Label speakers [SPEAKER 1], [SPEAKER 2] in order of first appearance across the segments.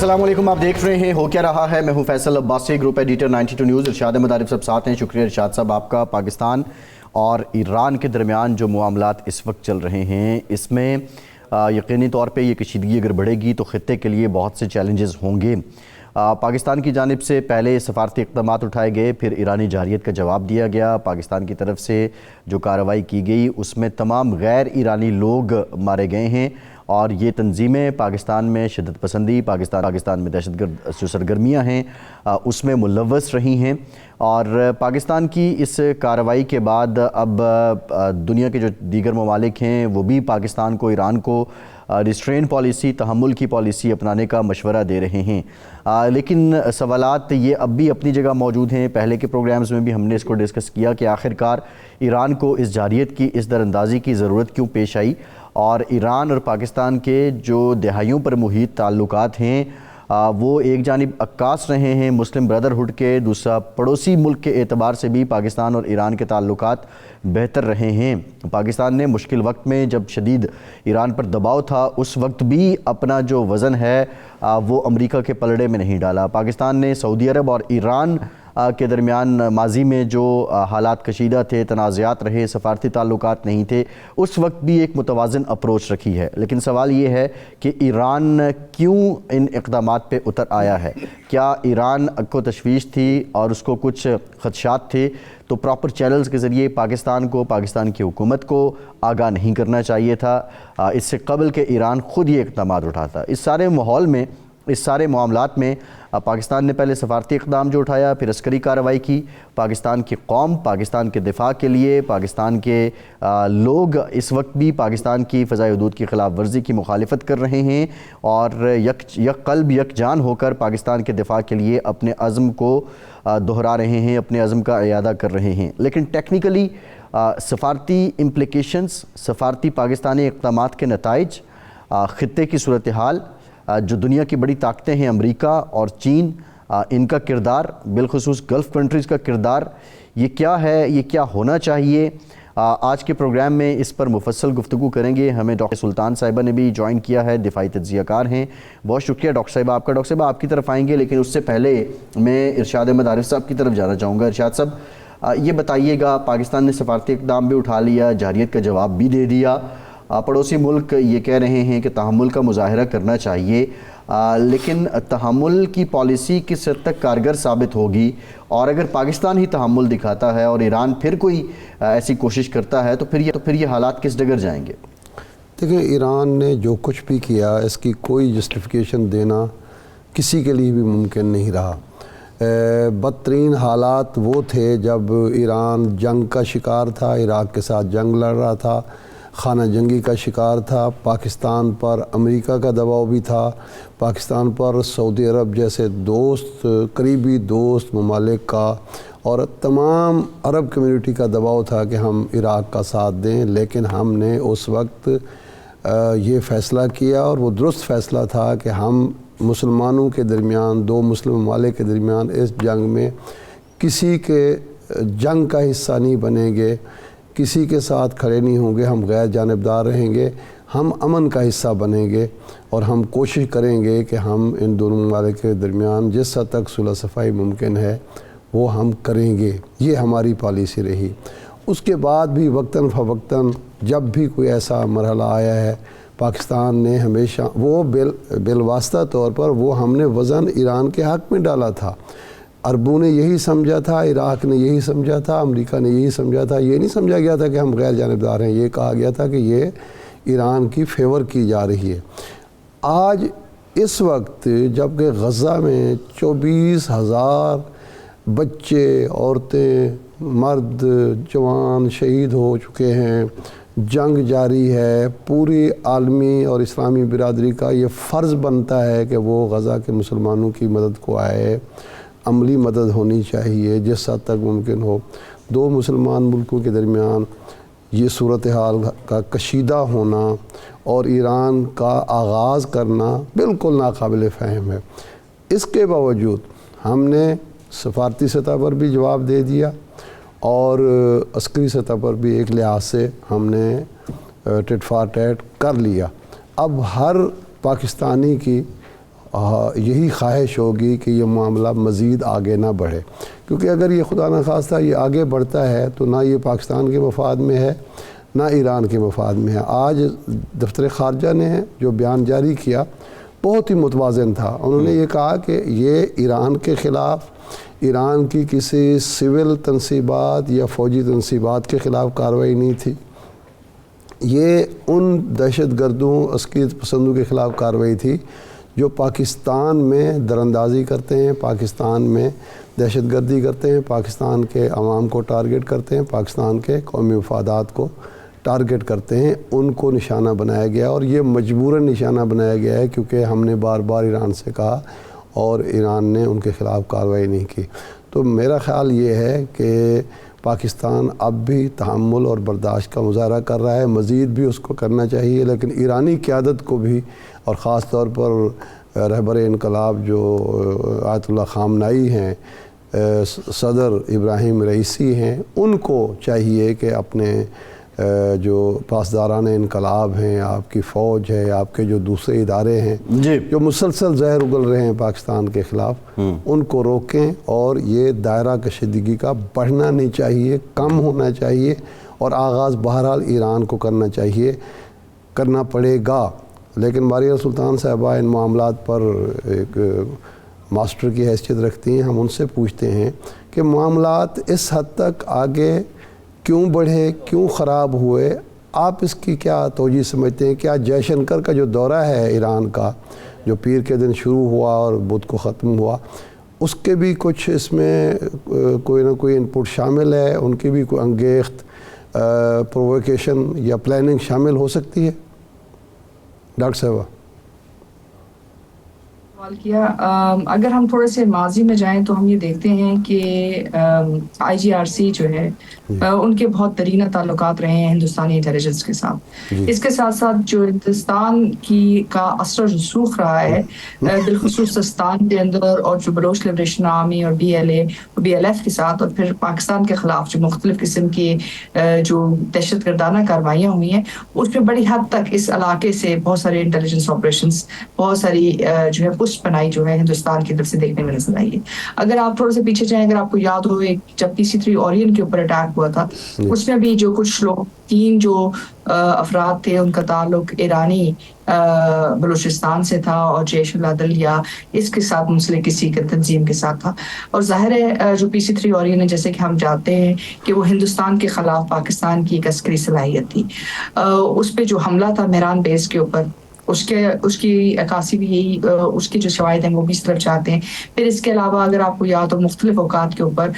[SPEAKER 1] السلام علیکم، آپ دیکھ رہے ہیں ہو کیا رہا ہے۔ میں ہوں Faisal Abbasi, group editor 92 news. Irshad Ahmad Arif صاحب ساتھ ہیں۔ شکریہ ارشاد صاحب آپ کا۔ پاکستان اور ایران کے درمیان جو معاملات اس وقت چل رہے ہیں، اس میں یقینی طور پہ یہ کشیدگی اگر بڑھے گی تو خطے کے لیے بہت سے چیلنجز ہوں گے۔ پاکستان کی جانب سے پہلے سفارتی اقدامات اٹھائے گئے، پھر ایرانی جارحیت کا جواب دیا گیا۔ پاکستان کی طرف سے جو کارروائی کی گئی اس میں تمام غیر ایرانی لوگ مارے گئے ہیں، اور یہ تنظیمیں پاکستان میں شدت پسندی، پاکستان میں دہشت گرد جو سرگرمیاں ہیں اس میں ملوث رہی ہیں۔ اور پاکستان کی اس کارروائی کے بعد اب دنیا کے جو دیگر ممالک ہیں وہ بھی پاکستان کو، ایران کو ریسٹرین پالیسی، تحمل کی پالیسی اپنانے کا مشورہ دے رہے ہیں۔ لیکن سوالات یہ اب بھی اپنی جگہ موجود ہیں۔ پہلے کے پروگرامز میں بھی ہم نے اس کو ڈسکس کیا کہ آخرکار ایران کو اس جارحیت کی، اس دراندازی کی ضرورت کیوں پیش آئی، اور ایران اور پاکستان کے جو دہائیوں پر محیط تعلقات ہیں وہ ایک جانب عکاس رہے ہیں مسلم برادرہڈ کے، دوسرا پڑوسی ملک کے اعتبار سے بھی پاکستان اور ایران کے تعلقات بہتر رہے ہیں۔ پاکستان نے مشکل وقت میں جب شدید ایران پر دباؤ تھا اس وقت بھی اپنا جو وزن ہے وہ امریکہ کے پلڑے میں نہیں ڈالا۔ پاکستان نے سعودی عرب اور ایران کے درمیان ماضی میں جو حالات کشیدہ تھے، تنازعات رہے، سفارتی تعلقات نہیں تھے، اس وقت بھی ایک متوازن اپروچ رکھی ہے۔ لیکن سوال یہ ہے کہ ایران کیوں ان اقدامات پہ اتر آیا ہے؟ کیا ایران کو تشویش تھی اور اس کو کچھ خدشات تھے تو پراپر چینلز کے ذریعے پاکستان کو، پاکستان کی حکومت کو آگاہ نہیں کرنا چاہیے تھا اس سے قبل کہ ایران خود یہ اقدامات اٹھاتا؟ اس سارے ماحول میں، اس سارے معاملات میں پاکستان نے پہلے سفارتی اقدام جو اٹھایا، پھر عسکری کارروائی کی۔ پاکستان کی قوم، پاکستان کے دفاع کے لیے پاکستان کے لوگ اس وقت بھی پاکستان کی فضائی حدود کی خلاف ورزی کی مخالفت کر رہے ہیں، اور یک قلب یک جان ہو کر پاکستان کے دفاع کے لیے اپنے عزم کو دہرا رہے ہیں، اپنے عزم کا اعادہ کر رہے ہیں۔ لیکن ٹیکنیکلی سفارتی امپلیکیشنز، سفارتی پاکستانی اقدامات کے نتائج، خطے کی صورتحال، جو دنیا کی بڑی طاقتیں ہیں امریکہ اور چین، ان کا کردار، بالخصوص گلف کنٹریز کا کردار، یہ کیا ہے، یہ کیا ہونا چاہیے؟ آج کے پروگرام میں اس پر مفصل گفتگو کریں گے۔ ہمیں ڈاکٹر سلطان صاحبہ نے بھی جوائن کیا ہے، دفاعی تجزیہ کار ہیں۔ بہت شکریہ ڈاکٹر صاحبہ آپ کا۔ ڈاکٹر صاحبہ آپ کی طرف آئیں گے، لیکن اس سے پہلے میں ارشاد احمد عارف صاحب کی طرف جانا چاہوں گا۔ ارشاد صاحب یہ بتائیے گا، پاکستان نے سفارتی اقدام بھی اٹھا لیا، جارحیت کا جواب بھی دے دیا، پڑوسی ملک یہ کہہ رہے ہیں کہ تحمل کا مظاہرہ کرنا چاہیے، لیکن تحمل کی پالیسی کس حد تک کارگر ثابت ہوگی؟ اور اگر پاکستان ہی تحمل دکھاتا ہے اور ایران پھر کوئی ایسی کوشش کرتا ہے تو پھر یہ حالات کس ڈگر جائیں گے؟
[SPEAKER 2] دیکھیں، ایران نے جو کچھ بھی کیا اس کی کوئی جسٹیفیکیشن دینا کسی کے لیے بھی ممکن نہیں رہا۔ بدترین حالات وہ تھے جب ایران جنگ کا شکار تھا، عراق کے ساتھ جنگ لڑ رہا تھا، خانہ جنگی کا شکار تھا، پاکستان پر امریکہ کا دباؤ بھی تھا، پاکستان پر سعودی عرب جیسے دوست، قریبی دوست ممالک کا اور تمام عرب کمیونٹی کا دباؤ تھا کہ ہم عراق کا ساتھ دیں۔ لیکن ہم نے اس وقت یہ فیصلہ کیا، اور وہ درست فیصلہ تھا کہ ہم مسلمانوں کے درمیان، دو مسلم ممالک کے درمیان اس جنگ میں کسی کے جنگ کا حصہ نہیں بنیں گے، کسی کے ساتھ کھڑے نہیں ہوں گے، ہم غیر جانبدار رہیں گے، ہم امن کا حصہ بنیں گے، اور ہم کوشش کریں گے کہ ہم ان دونوں ممالک کے درمیان جس حد تک صلح صفائی ممکن ہے وہ ہم کریں گے۔ یہ ہماری پالیسی رہی۔ اس کے بعد بھی وقتاً فوقتاً جب بھی کوئی ایسا مرحلہ آیا ہے، پاکستان نے ہمیشہ وہ بالواسطہ طور پر وہ ہم نے وزن ایران کے حق میں ڈالا تھا۔ عربوں نے یہی سمجھا تھا، عراق نے یہی سمجھا تھا، امریکہ نے یہی سمجھا تھا۔ یہ نہیں سمجھا گیا تھا کہ ہم غیر جانبدار ہیں، یہ کہا گیا تھا کہ یہ ایران کی فیور کی جا رہی ہے۔ آج اس وقت جب کہ غزہ میں 24,000 بچے، عورتیں، مرد، جوان شہید ہو چکے ہیں، جنگ جاری ہے، پوری عالمی اور اسلامی برادری کا یہ فرض بنتا ہے کہ وہ غزہ کے مسلمانوں کی مدد کو آئے، عملی مدد ہونی چاہیے جس حد تک ممکن ہو۔ دو مسلمان ملکوں کے درمیان یہ صورتحال کا کشیدہ ہونا اور ایران کا آغاز کرنا بالکل ناقابل فہم ہے۔ اس کے باوجود ہم نے سفارتی سطح پر بھی جواب دے دیا، اور عسکری سطح پر بھی ایک لحاظ سے ہم نے ٹٹ فار ٹیٹ کر لیا۔ اب ہر پاکستانی کی یہی خواہش ہوگی کہ یہ معاملہ مزید آگے نہ بڑھے، کیونکہ اگر یہ خدا نخواستہ یہ آگے بڑھتا ہے تو نہ یہ پاکستان کے مفاد میں ہے نہ ایران کے مفاد میں ہے۔ آج دفتر خارجہ نے جو بیان جاری کیا بہت ہی متوازن تھا۔ انہوں نے یہ کہا کہ یہ ایران کے خلاف، ایران کی کسی سول تنصیبات یا فوجی تنصیبات کے خلاف کارروائی نہیں تھی، یہ ان دہشت گردوں، عسکریت پسندوں کے خلاف کارروائی تھی جو پاکستان میں دراندازی کرتے ہیں، پاکستان میں دہشت گردی کرتے ہیں، پاکستان کے عوام کو ٹارگٹ کرتے ہیں، پاکستان کے قومی مفادات کو ٹارگٹ کرتے ہیں، ان کو نشانہ بنایا گیا، اور یہ مجبوراً نشانہ بنایا گیا ہے کیونکہ ہم نے بار بار ایران سے کہا اور ایران نے ان کے خلاف کارروائی نہیں کی۔ تو میرا خیال یہ ہے کہ پاکستان اب بھی تحمل اور برداشت کا مظاہرہ کر رہا ہے، مزید بھی اس کو کرنا چاہیے، لیکن ایرانی قیادت کو بھی، اور خاص طور پر رہبر انقلاب جو آیت اللہ خامنائی ہیں، صدر ابراہیم رئیسی ہیں، ان کو چاہیے کہ اپنے جو پاسداران انقلاب ہیں، آپ کی فوج ہے، آپ کے جو دوسرے ادارے ہیں جو مسلسل زہر اگل رہے ہیں پاکستان کے خلاف، ان کو روکیں، اور یہ دائرہ کشیدگی کا بڑھنا نہیں چاہیے، کم ہونا چاہیے، اور آغاز بہرحال ایران کو کرنا چاہیے، کرنا پڑے گا۔ لیکن ماریہ سلطان صاحبہ ان معاملات پر ایک ماسٹر کی حیثیت رکھتی ہیں، ہم ان سے پوچھتے ہیں کہ معاملات اس حد تک آگے کیوں بڑھے، کیوں خراب ہوئے؟ آپ اس کی کیا توجہ سمجھتے ہیں؟ کیا جے شنکر کا جو دورہ ہے ایران کا، جو پیر کے دن شروع ہوا اور بدھ کو ختم ہوا، اس کے بھی کچھ اس میں کوئی نہ کوئی انپٹ شامل ہے؟ ان کی بھی کوئی انگیخت پروویکیشن یا پلاننگ شامل ہو سکتی ہے؟ ڈاکٹر صاحبہ
[SPEAKER 3] سوال کیا۔ اگر ہم تھوڑے سے ماضی میں جائیں تو ہم یہ دیکھتے ہیں کہ IGRC جو ہے ان کے بہت دیرینہ تعلقات رہے ہیں ہندوستانی انٹیلیجنس کے ساتھ۔ اس کے ساتھ ساتھ جو ہندوستان کا اثر رسوخ رہا ہے بالخصوص سستان کے اندر، اور جو بلوچ لبریشن آرمی اور BLF کے ساتھ، اور پھر پاکستان کے خلاف جو مختلف قسم کی جو دہشت گردانہ کارروائیاں ہوئی ہیں، اس میں بڑی حد تک اس علاقے سے بہت سارے انٹیلیجنس آپریشنز، بہت ساری جو ہے پشت پناہی جو ہے ہندوستان کی طرف سے دیکھنے میں نظر آئی ہے۔ اگر آپ تھوڑے سے پیچھے جائیں، اگر آپ کو یاد ہو، جب PC-3 اوریون کے اوپر اٹیک ہوا تھا، اس میں بھی جو کچھ لوگ، 3 جو افراد تھے، ان کا تعلق ایرانی بلوچستان سے تھا اور جیش العدل یا اس کے ساتھ منسلک کسی تنظیم کے ساتھ تھا، اور ظاہر ہے جو PC-3 اوریون ہے، جیسے کہ ہم جانتے ہیں کہ وہ ہندوستان کے خلاف پاکستان کی ایک عسکری صلاحیت تھی۔ اس پہ جو حملہ تھا مہران بیس کے اوپر، اس کی عکاسی بھی یہی، اس کے جو شواہد ہیں وہ بھی اس طرف چاہتے ہیں۔ پھر اس کے علاوہ اگر آپ کو یاد ہو، مختلف اوقات کے اوپر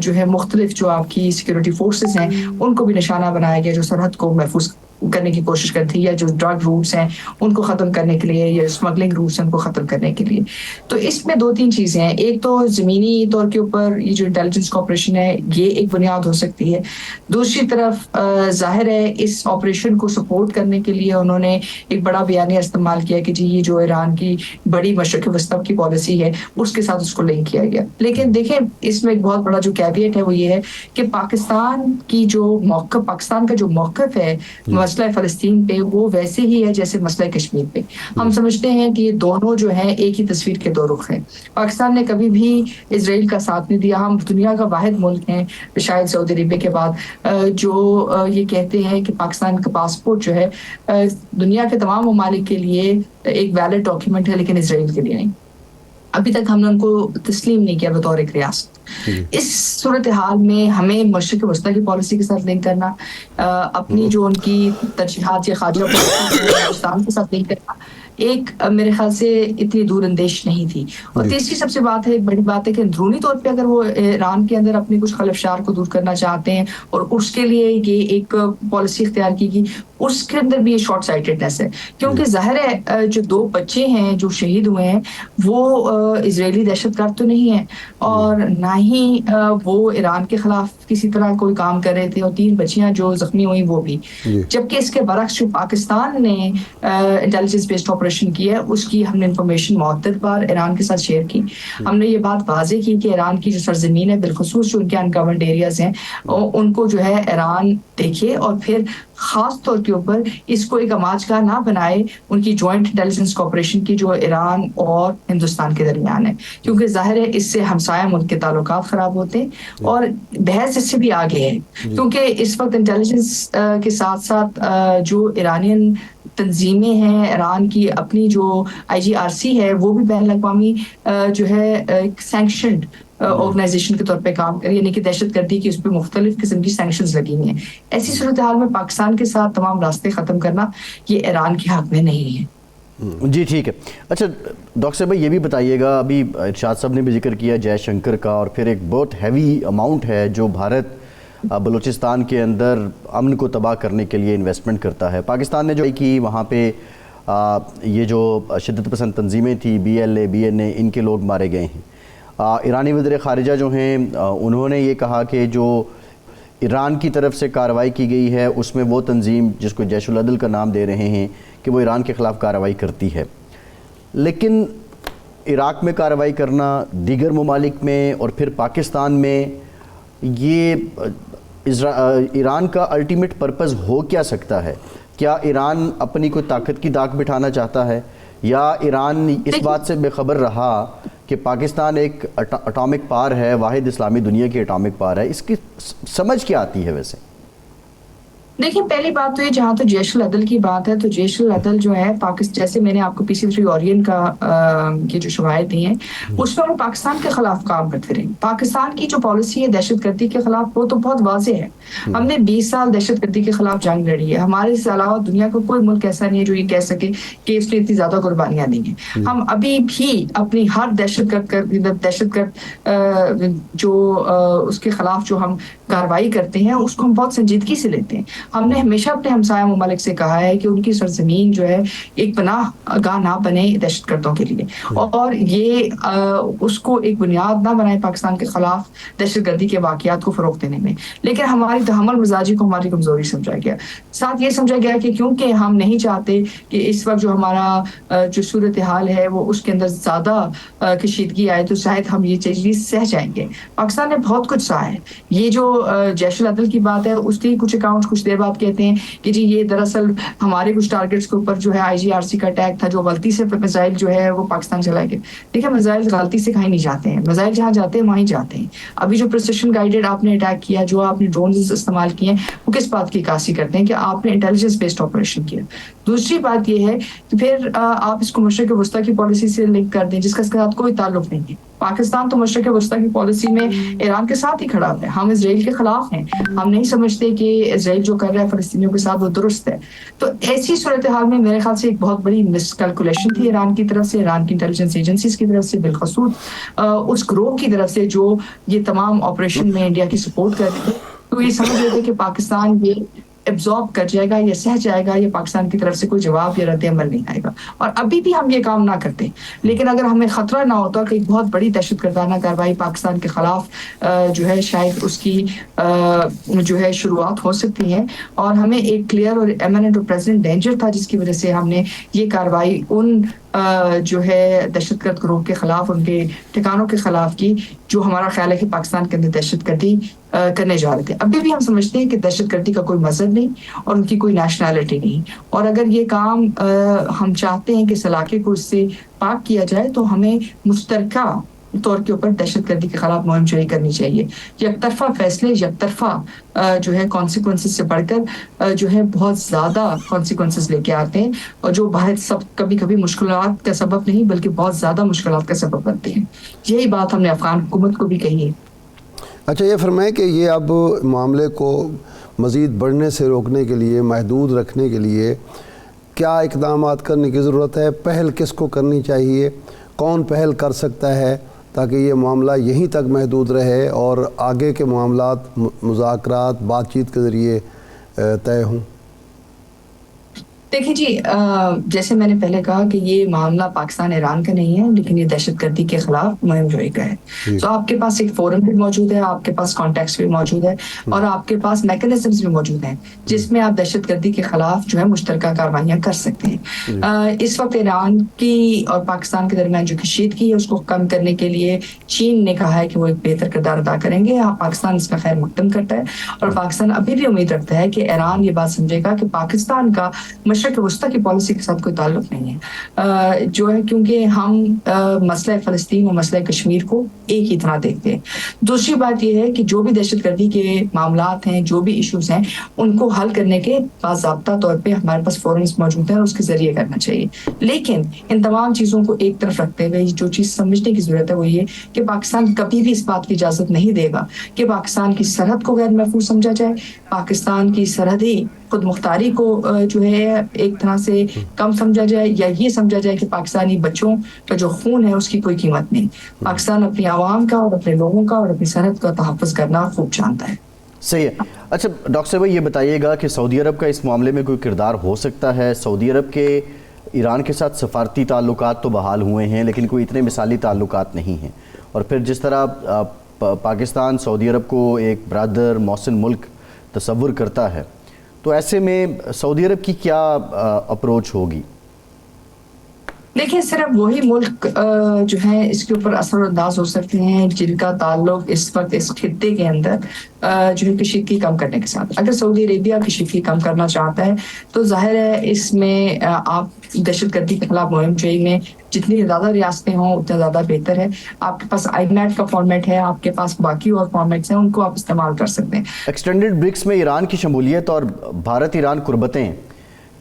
[SPEAKER 3] جو ہے مختلف جو آپ کی سیکیورٹی فورسز ہیں، ان کو بھی نشانہ بنایا گیا جو سرحد کو محفوظ کرنے کی کوشش کرتی ہے، جو ڈرگ روٹس ہیں ان کو ختم کرنے کے لیے، یا اسمگلنگ روٹس ہیں ان کو ختم کرنے کے لیے۔ تو اس میں 2-3 چیزیں ہیں۔ ایک تو زمینی طور کے اوپر یہ جو انٹیلیجنس کوآپریشن ہے، یہ ایک بنیاد ہو سکتی ہے۔ دوسری طرف ظاہر ہے اس آپریشن کو سپورٹ کرنے کے لیے انہوں نے ایک بڑا بیانیہ استعمال کیا کہ جی یہ جو ایران کی بڑی مشرق وسطی کی پالیسی ہے اس کے ساتھ اس کو لنک کیا گیا۔ لیکن دیکھیں اس میں ایک بہت بڑا جو کیویٹ ہے وہ یہ ہے کہ پاکستان کا جو موقف ہے مسئلہ فلسطین پہ، وہ ویسے ہی ہے جیسے مسئلہ کشمیر پہ۔ ہم سمجھتے ہیں کہ یہ دونوں جو ہیں ایک ہی تصویر کے 2 رخ ہیں۔ پاکستان نے کبھی بھی اسرائیل کا ساتھ نہیں دیا۔ ہم دنیا کا واحد ملک ہیں شاید سعودی عربیہ کے بعد جو یہ کہتے ہیں کہ پاکستان کا پاسپورٹ جو ہے دنیا کے تمام ممالک کے لیے ایک ویلڈ ڈاکیومنٹ ہے، لیکن اسرائیل کے لیے نہیں۔ ابھی تک ہم نے ان کو تسلیم نہیں کیا بطور ایک ریاست۔ اس صورتحال میں ہمیں مشرق وسطیٰ کی پالیسی کے ساتھ لنک کرنا، اپنی جو ان کی ترجیحات یا خارجہ پاکستان کے ساتھ لنک کرنا، ایک میرے خیال سے اتنی دور اندیش نہیں تھی۔ اور تیسری سب سے بات ہے، ایک بڑی بات ہے کہ اندرونی طور پہ اگر وہ ایران کے اندر اپنی کچھ خلفشار کو دور کرنا چاہتے ہیں اور اس کے لیے یہ ایک پالیسی اختیار کی گئی، اس کے اندر بھی یہ شارٹ سائٹڈنیس ہے، کیونکہ ظاہر ہے جو 2 بچے ہیں جو شہید ہوئے ہیں وہ اسرائیلی دہشت گرد تو نہیں ہیں، اور نہ ہی وہ ایران کے خلاف کسی طرح کوئی کام کر رہے تھے، اور 3 بچیاں جو زخمی ہوئی وہ بھی۔ جبکہ اس کے برعکس جو پاکستان نے انٹیلیجنس بیسڈ آپریشن کی ہے، اس کی ہم نے انفارمیشن معتد بار ایران کے ساتھ شیئر کی۔ ہم نے یہ بات واضح کی کہ ایران کی جو سرزمین ہے، بالخصوص جو ان کے انگورنڈ ایریاز ہیں، ان کو جو ہے ایران دیکھے، اور پھر خاص طور کے اوپر اس کو ایک آماجگاہ نہ بنائے ان کی جوائنٹ انٹیلیجنس کوآپریشن کی جو ایران اور ہندوستان کے درمیان ہے، کیونکہ ظاہر ہے اس سے ہمسایہ ملک کے تعلقات خراب ہوتے ہیں اور بحث اس سے بھی آگے ہے، کیونکہ اس وقت انٹیلیجنس کے ساتھ ساتھ جو ایرانین تنظیمیں ہیں، ایران کی اپنی جو IGRC ہے وہ بھی بین الاقوامی جو ہے سینکشنڈ آرگنائزیشن کے طور پہ کام کری، یعنی کہ دہشت گردی کی اس پہ مختلف قسم کی سینکشنز لگی ہوئی ہیں۔ ایسی صورتحال میں پاکستان کے ساتھ تمام راستے ختم کرنا یہ ایران کے حق میں نہیں ہے۔
[SPEAKER 1] جی ٹھیک ہے۔ اچھا ڈاکٹر صاحب یہ بھی بتائیے گا، ابھی ارشاد صاحب نے بھی ذکر کیا جے شنکر کا، اور پھر ایک بہت ہیوی اماؤنٹ ہے جو بھارت بلوچستان کے اندر امن کو تباہ کرنے کے لیے انویسٹمنٹ کرتا ہے۔ پاکستان نے جو کی وہاں پہ یہ جو شدت پسند تنظیمیں تھی BLA BNA ان کے لوگ مارے گئے ہیں۔ ایرانی وزیر خارجہ جو ہیں انہوں نے یہ کہا کہ جو ایران کی طرف سے کارروائی کی گئی ہے اس میں وہ تنظیم جس کو جیش العدل کا نام دے رہے ہیں کہ وہ ایران کے خلاف کارروائی کرتی ہے، لیکن عراق میں کارروائی کرنا، دیگر ممالک میں اور پھر پاکستان میں، یہ ایران کا الٹیمیٹ پرپز ہو کیا سکتا ہے؟ کیا ایران اپنی کوئی طاقت کی داغ بٹھانا چاہتا ہے، یا ایران اس بات سے بے خبر رہا کہ پاکستان ایک اٹامک پار ہے، واحد اسلامی دنیا کی اٹامک پار ہے؟ اس کی سمجھ کیا آتی ہے ویسے؟
[SPEAKER 3] دیکھیں پہلی بات تو یہ، جہاں تو جیش العدل کی بات ہے تو جیش العدل جو ہے جیسے میں نے آپ کو PC3 اورین کا یہ جو شواہد دی ہیں اس میں وہ پاکستان کے خلاف کام کرتے رہے۔ پاکستان کی جو پالیسی ہے دہشت گردی کے خلاف وہ تو بہت واضح ہے، ہم نے 20 سال دہشت گردی کے خلاف جنگ لڑی ہے، ہمارے سے علاوہ دنیا کا کوئی ملک ایسا نہیں ہے جو یہ کہہ سکے کہ اس نے اتنی زیادہ قربانیاں دی ہیں۔ ہم ابھی بھی اپنی ہر دہشت گرد جو اس کے خلاف جو ہم کارروائی کرتے ہیں اس کو ہم بہت سنجیدگی سے لیتے ہیں۔ ہم نے ہمیشہ اپنے ہمسایہ ممالک سے کہا ہے کہ ان کی سرزمین جو ہے ایک پناہ گاہ نہ بنے دہشت گردوں کے لیے، اور یہ اس کو ایک بنیاد نہ بنائے پاکستان کے خلاف دہشت گردی کے واقعات کو فروغ دینے میں۔ لیکن ہماری تحمل مزاجی کو ہماری کمزوری سمجھا گیا، ساتھ یہ سمجھا گیا کہ کیونکہ ہم نہیں چاہتے کہ اس وقت جو ہمارا جو صورتحال ہے وہ اس کے اندر زیادہ کشیدگی آئے تو شاید ہم یہ چیز سہ جائیں گے۔ پاکستان نے بہت کچھ سہا ہے۔ یہ جو جیش العدل کی بات ہے اس کی کچھ اکاؤنٹ کچھ دیر بعد کہتے ہیں کہ جی یہ دراصل ہمارے کچھ ٹارگٹس کے اوپر جو ہے IGRC کا اٹیک تھا، جو غلطی سے میزائل جو ہے وہ پاکستان چلائے گئے۔ دیکھیں میزائل غلطی سے کہیں نہیں جاتے ہیں، میزائل جہاں جاتے ہیں وہیں جاتے ہیں۔ ابھی جو پریسیشن گائیڈڈ آپ نے اٹیک کیا، جو آپ نے ڈرونز استعمال کیے ہیں، وہ کس بات کی عکاسی کرتے ہیں کہ آپ نے انٹیلیجنس بیسڈ آپریشن کیا۔ دوسری بات یہ ہے کہ پھر آپ اس کو مشرق وسطیٰ کی پالیسی سے لنک کر دیں جس کا اس کے ساتھ کوئی تعلق نہیں ہے۔ پاکستان تو مشرق وسطیٰ کی پالیسی میں ایران کے ساتھ ہی کھڑا ہے، ہم اسرائیل کے خلاف ہیں، ہم نہیں سمجھتے کہ اسرائیل جو کر رہا ہے فلسطینیوں کے ساتھ وہ درست ہے۔ تو ایسی صورتحال میں میرے خیال سے ایک بہت بڑی مس کیلکولیشن تھی ایران کی طرف سے، ایران کی انٹیلیجنس ایجنسیز کی طرف سے، بالخصوص اس گروہ کی طرف سے جو یہ تمام آپریشن میں انڈیا کی سپورٹ کر رہی ہے۔ تو یہ سمجھ رہے تھے کہ پاکستان یہ ایبزارب کر جائے گا یا سہ جائے گا، یا پاکستان کی طرف سے کوئی جواب یا رد عمل نہیں آئے گا، اور ابھی بھی ہم یہ کام نہ کرتے۔ لیکن اگر ہمیں خطرہ نہ ہوتا کہ ایک بہت بڑی دہشت گردانہ کارروائی پاکستان کے خلاف جو ہے شاید اس کی جو ہے شروعات ہو سکتی ہے، اور ہمیں ایک کلیئر اور ایمننٹ اور پریزنٹ ڈینجر تھا جس کی وجہ سے ہم نے یہ کارروائی ان جو ہے دہشت گرد گروہ کے خلاف، ان کے ٹھکانوں کے خلاف کی جو ہمارا خیال ہے کہ پاکستان کے اندر دہشت گردی کرنے جا رہے تھے۔ ابھی بھی ہم سمجھتے ہیں کہ دہشت گردی کا کوئی مذہب نہیں اور ان کی کوئی نیشنلٹی نہیں، اور اگر یہ کام ہم چاہتے ہیں کہ اس علاقے کو اس سے پاک کیا جائے تو ہمیں مشترکہ طور کے اوپر دہشت گردی کے خلاف مہم جاری کرنی چاہیے۔ یک طرفہ فیصلے، یک طرفہ جو ہے کانسیکوینسز سے بڑھ کر جو ہے بہت زیادہ کانسیکوینسز لے کے آتے ہیں، اور جو باہر کبھی کبھی مشکلات کا سبب نہیں بلکہ بہت زیادہ مشکلات کا سبب بنتے ہیں۔ یہی بات ہم نے افغان حکومت کو بھی کہی ہے۔
[SPEAKER 2] اچھا یہ فرمائیں کہ یہ اب معاملے کو مزید بڑھنے سے روکنے کے لیے، محدود رکھنے کے لیے کیا اقدامات کرنے کی ضرورت ہے؟ پہل کس کو کرنی چاہیے؟ کون پہل کر سکتا ہے تاکہ یہ معاملہ یہیں تک محدود رہے اور آگے کے معاملات مذاکرات، بات چیت کے ذریعے طے ہوں؟
[SPEAKER 3] دیکھیے جی، جیسے میں نے پہلے کہا کہ یہ معاملہ پاکستان ایران کا نہیں ہے، لیکن یہ دہشت گردی کے خلاف مہم جوئی کا ہے. تو آپ کے پاس ایک فورم بھی موجود ہے، آپ کے پاس کانٹیکٹس بھی موجود ہے، اور آپ کے پاس میکینزمز بھی موجود ہیں جس میں آپ دہشت گردی کے خلاف جو ہے مشترکہ کاروائیاں کر سکتے ہیں. اس وقت ایران کی اور پاکستان کے درمیان جو کشیدگی ہے اس کو کم کرنے کے لیے چین نے کہا ہے کہ وہ ایک بہتر کردار ادا کریں گے. پاکستان اس کا خیر مقدم کرتا ہے، اور پاکستان ابھی بھی امید رکھتا ہے کہ ایران یہ بات سمجھے گا کہ پاکستان کا مشرق وسطیٰ کی پالیسی کے ساتھ کوئی تعلق نہیں ہے، جو ہے کیونکہ ہم مسئلہ فلسطین اور مسئلہ کشمیر کو ایک ہی طرح دیکھتے ہیں. دوسری بات یہ ہے کہ جو بھی دہشت گردی کے معاملات ہیں، جو بھی ایشوز ہیں، ان کو حل کرنے کے باضابطہ طور پہ ہمارے پاس فورمز موجود ہیں اور اس کے ذریعے کرنا چاہیے. لیکن ان تمام چیزوں کو ایک طرف رکھتے ہوئے جو چیز سمجھنے کی ضرورت ہے وہ یہ کہ پاکستان کبھی بھی اس بات کی اجازت نہیں دے گا کہ پاکستان کی سرحد کو غیر محفوظ سمجھا جائے، پاکستان کی سرحدی خود مختاری کو جو ہے ایک طرح سے کم سمجھا جائے، یا یہ سمجھا جائے کہ پاکستانی بچوں کا جو خون ہے اس کی کوئی قیمت نہیں. پاکستان اپنی عوام کا اور اپنے لوگوں کا اور اپنی سرحد کا تحفظ کرنا خوب جانتا ہے.
[SPEAKER 1] صحیح ہے. اچھا ڈاکٹر صاحب یہ بتائیے گا کہ سعودی عرب کا اس معاملے میں کوئی کردار ہو سکتا ہے؟ سعودی عرب کے ایران کے ساتھ سفارتی تعلقات تو بحال ہوئے ہیں لیکن کوئی اتنے مثالی تعلقات نہیں ہیں، اور پھر جس طرح پاکستان سعودی عرب کو ایک برادر محسن ملک تصور کرتا ہے، تو ایسے میں سعودی عرب کی کیا اپروچ ہوگی؟
[SPEAKER 3] دیکھیں، صرف وہی ملک جو ہے اس کے اوپر اثر انداز ہو سکتے ہیں جن کا تعلق اس وقت اس خطے کے اندر جو ہے کشیدگی کم کرنے کے ساتھ. اگر سعودی عربیہ کشیدگی کم کرنا چاہتا ہے تو ظاہر ہے اس میں آپ دہشت گردی کے خلاف مہم جوئی میں جتنی زیادہ ریاستیں ہوں اتنا زیادہ بہتر ہے. آپ کے پاس آئی میٹ کا فارمیٹ ہے، آپ کے پاس باقی اور فارمیٹس ہیں، ان کو آپ استعمال کر سکتے ہیں.
[SPEAKER 1] ایکسٹینڈڈ برکس میں ایران کی شمولیت اور بھارت ایران قربتیں،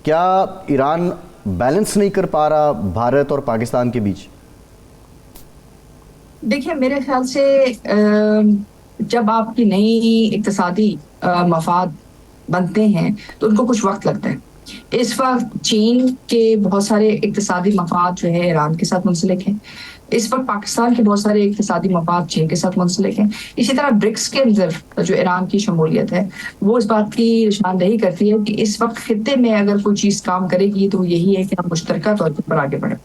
[SPEAKER 1] کیا ایران بیلنس نہیں کر پا رہا بھارت اور پاکستان کے بیچ؟
[SPEAKER 3] دیکھیں، میرے خیال سے جب آپ کی نئی اقتصادی مفاد بنتے ہیں تو ان کو کچھ وقت لگتا ہے. اس وقت چین کے بہت سارے اقتصادی مفاد جو ہے ایران کے ساتھ منسلک ہیں، اس وقت پاکستان کے بہت سارے اقتصادی مفاد چین کے ساتھ منسلک ہیں. اسی طرح برکس کے اندر جو ایران کی شمولیت ہے وہ اس بات کی نشاندہی کرتی ہے کہ اس وقت خطے میں اگر کوئی چیز کام کرے گی تو یہی ہے کہ ہم مشترکہ طور پر آگے بڑھیں.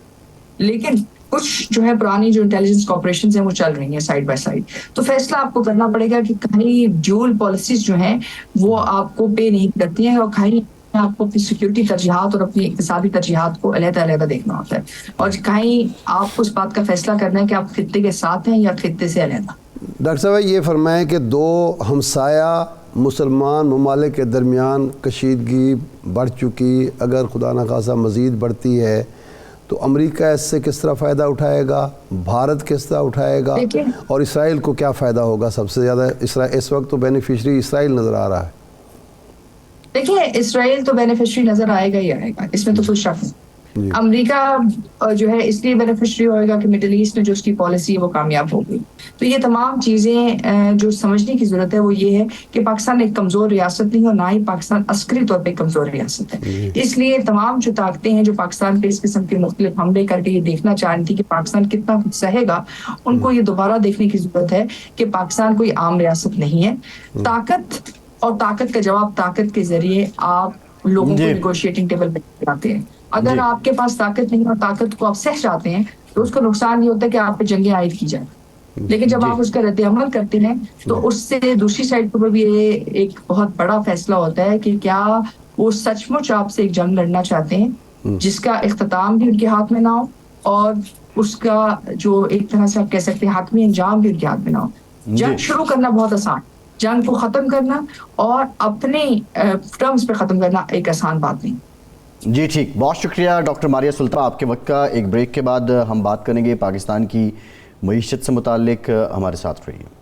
[SPEAKER 3] لیکن کچھ جو ہے پرانی جو انٹیلیجنس کارپوریشنز ہیں وہ چل رہی ہیں سائڈ بائی سائڈ. تو فیصلہ آپ کو کرنا پڑے گا کہ کہیں ڈیول پالیسیز جو ہیں وہ آپ کو پے نہیں کرتی ہیں، اور کہیں آپ کو اپنی سیکیورٹی ترجیحات اور اپنی اقتصادی ترجیحات کو علیحدہ علیحدہ دیکھنا ہوتا ہے، اور کہیں آپ کو اس بات کا فیصلہ کرنا ہے کہ آپ خطے کے ساتھ ہیں یا خطے سے علیحدہ.
[SPEAKER 2] ڈاکٹر صاحب یہ فرمائیں کہ دو ہمسایہ مسلمان ممالک کے درمیان کشیدگی بڑھ چکی، اگر خدا نخواستہ مزید بڑھتی ہے تو امریکہ اس سے کس طرح فائدہ اٹھائے گا، بھارت کس طرح اٹھائے گا، اور اسرائیل کو کیا فائدہ ہوگا؟ سب سے زیادہ اس وقت تو بینیفیشری اسرائیل نظر آ رہا ہے.
[SPEAKER 3] دیکھیں، اسرائیل تو بینیفیشری نظر آئے گا ہی آئے گا، اس میں تو کوئی شک نہیں. امریکہ جو ہے اس لیے بینیفیشری ہوئے گا کہ مڈل ایسٹ میں جو اس کی پالیسی ہے وہ کامیاب ہو گئی. تو یہ تمام چیزیں جو سمجھنے کی ضرورت ہے وہ یہ ہے کہ پاکستان ایک کمزور ریاست نہیں، اور نہ ہی پاکستان عسکری طور پہ کمزور ریاست ہے. اس لیے تمام جو طاقتیں ہیں جو پاکستان پہ اس قسم کے مختلف حملے کر کے یہ دیکھنا چاہ رہی تھی کہ پاکستان کتنا کچھ سہے گا، ان کو یہ دوبارہ دیکھنے کی ضرورت ہے کہ پاکستان کوئی عام ریاست نہیں ہے. طاقت اور طاقت کا جواب طاقت کے ذریعے آپ لوگوں کو نیگوشیٹنگ ٹیبل پہ لاتے ہیں. اگر آپ کے پاس طاقت نہیں اور طاقت کو آپ سہ جاتے ہیں تو اس کا نقصان یہ ہوتا ہے کہ آپ پہ جنگیں عائد کی جائیں. لیکن جب آپ اس کا رد عمل کرتے ہیں تو اس سے دوسری سائڈ پر بھی ایک بہت بڑا فیصلہ ہوتا ہے کہ کیا وہ سچ مچ آپ سے ایک جنگ لڑنا چاہتے ہیں جس کا اختتام بھی ان کے ہاتھ میں نہ ہو، اور اس کا جو ایک طرح سے آپ کہہ سکتے ہیں حتمی انجام بھی ان کے ہاتھ میں نہ ہو. جنگ شروع کرنا بہت آسان، جنگ کو ختم کرنا اور اپنے ٹرمز پہ ختم کرنا ایک آسان بات نہیں.
[SPEAKER 1] جی ٹھیک، بہت شکریہ ڈاکٹر ماریہ سلطان. آپ کے وقت کا ایک بریک کے بعد ہم بات کریں گے پاکستان کی معیشت سے متعلق. ہمارے ساتھ رہیے.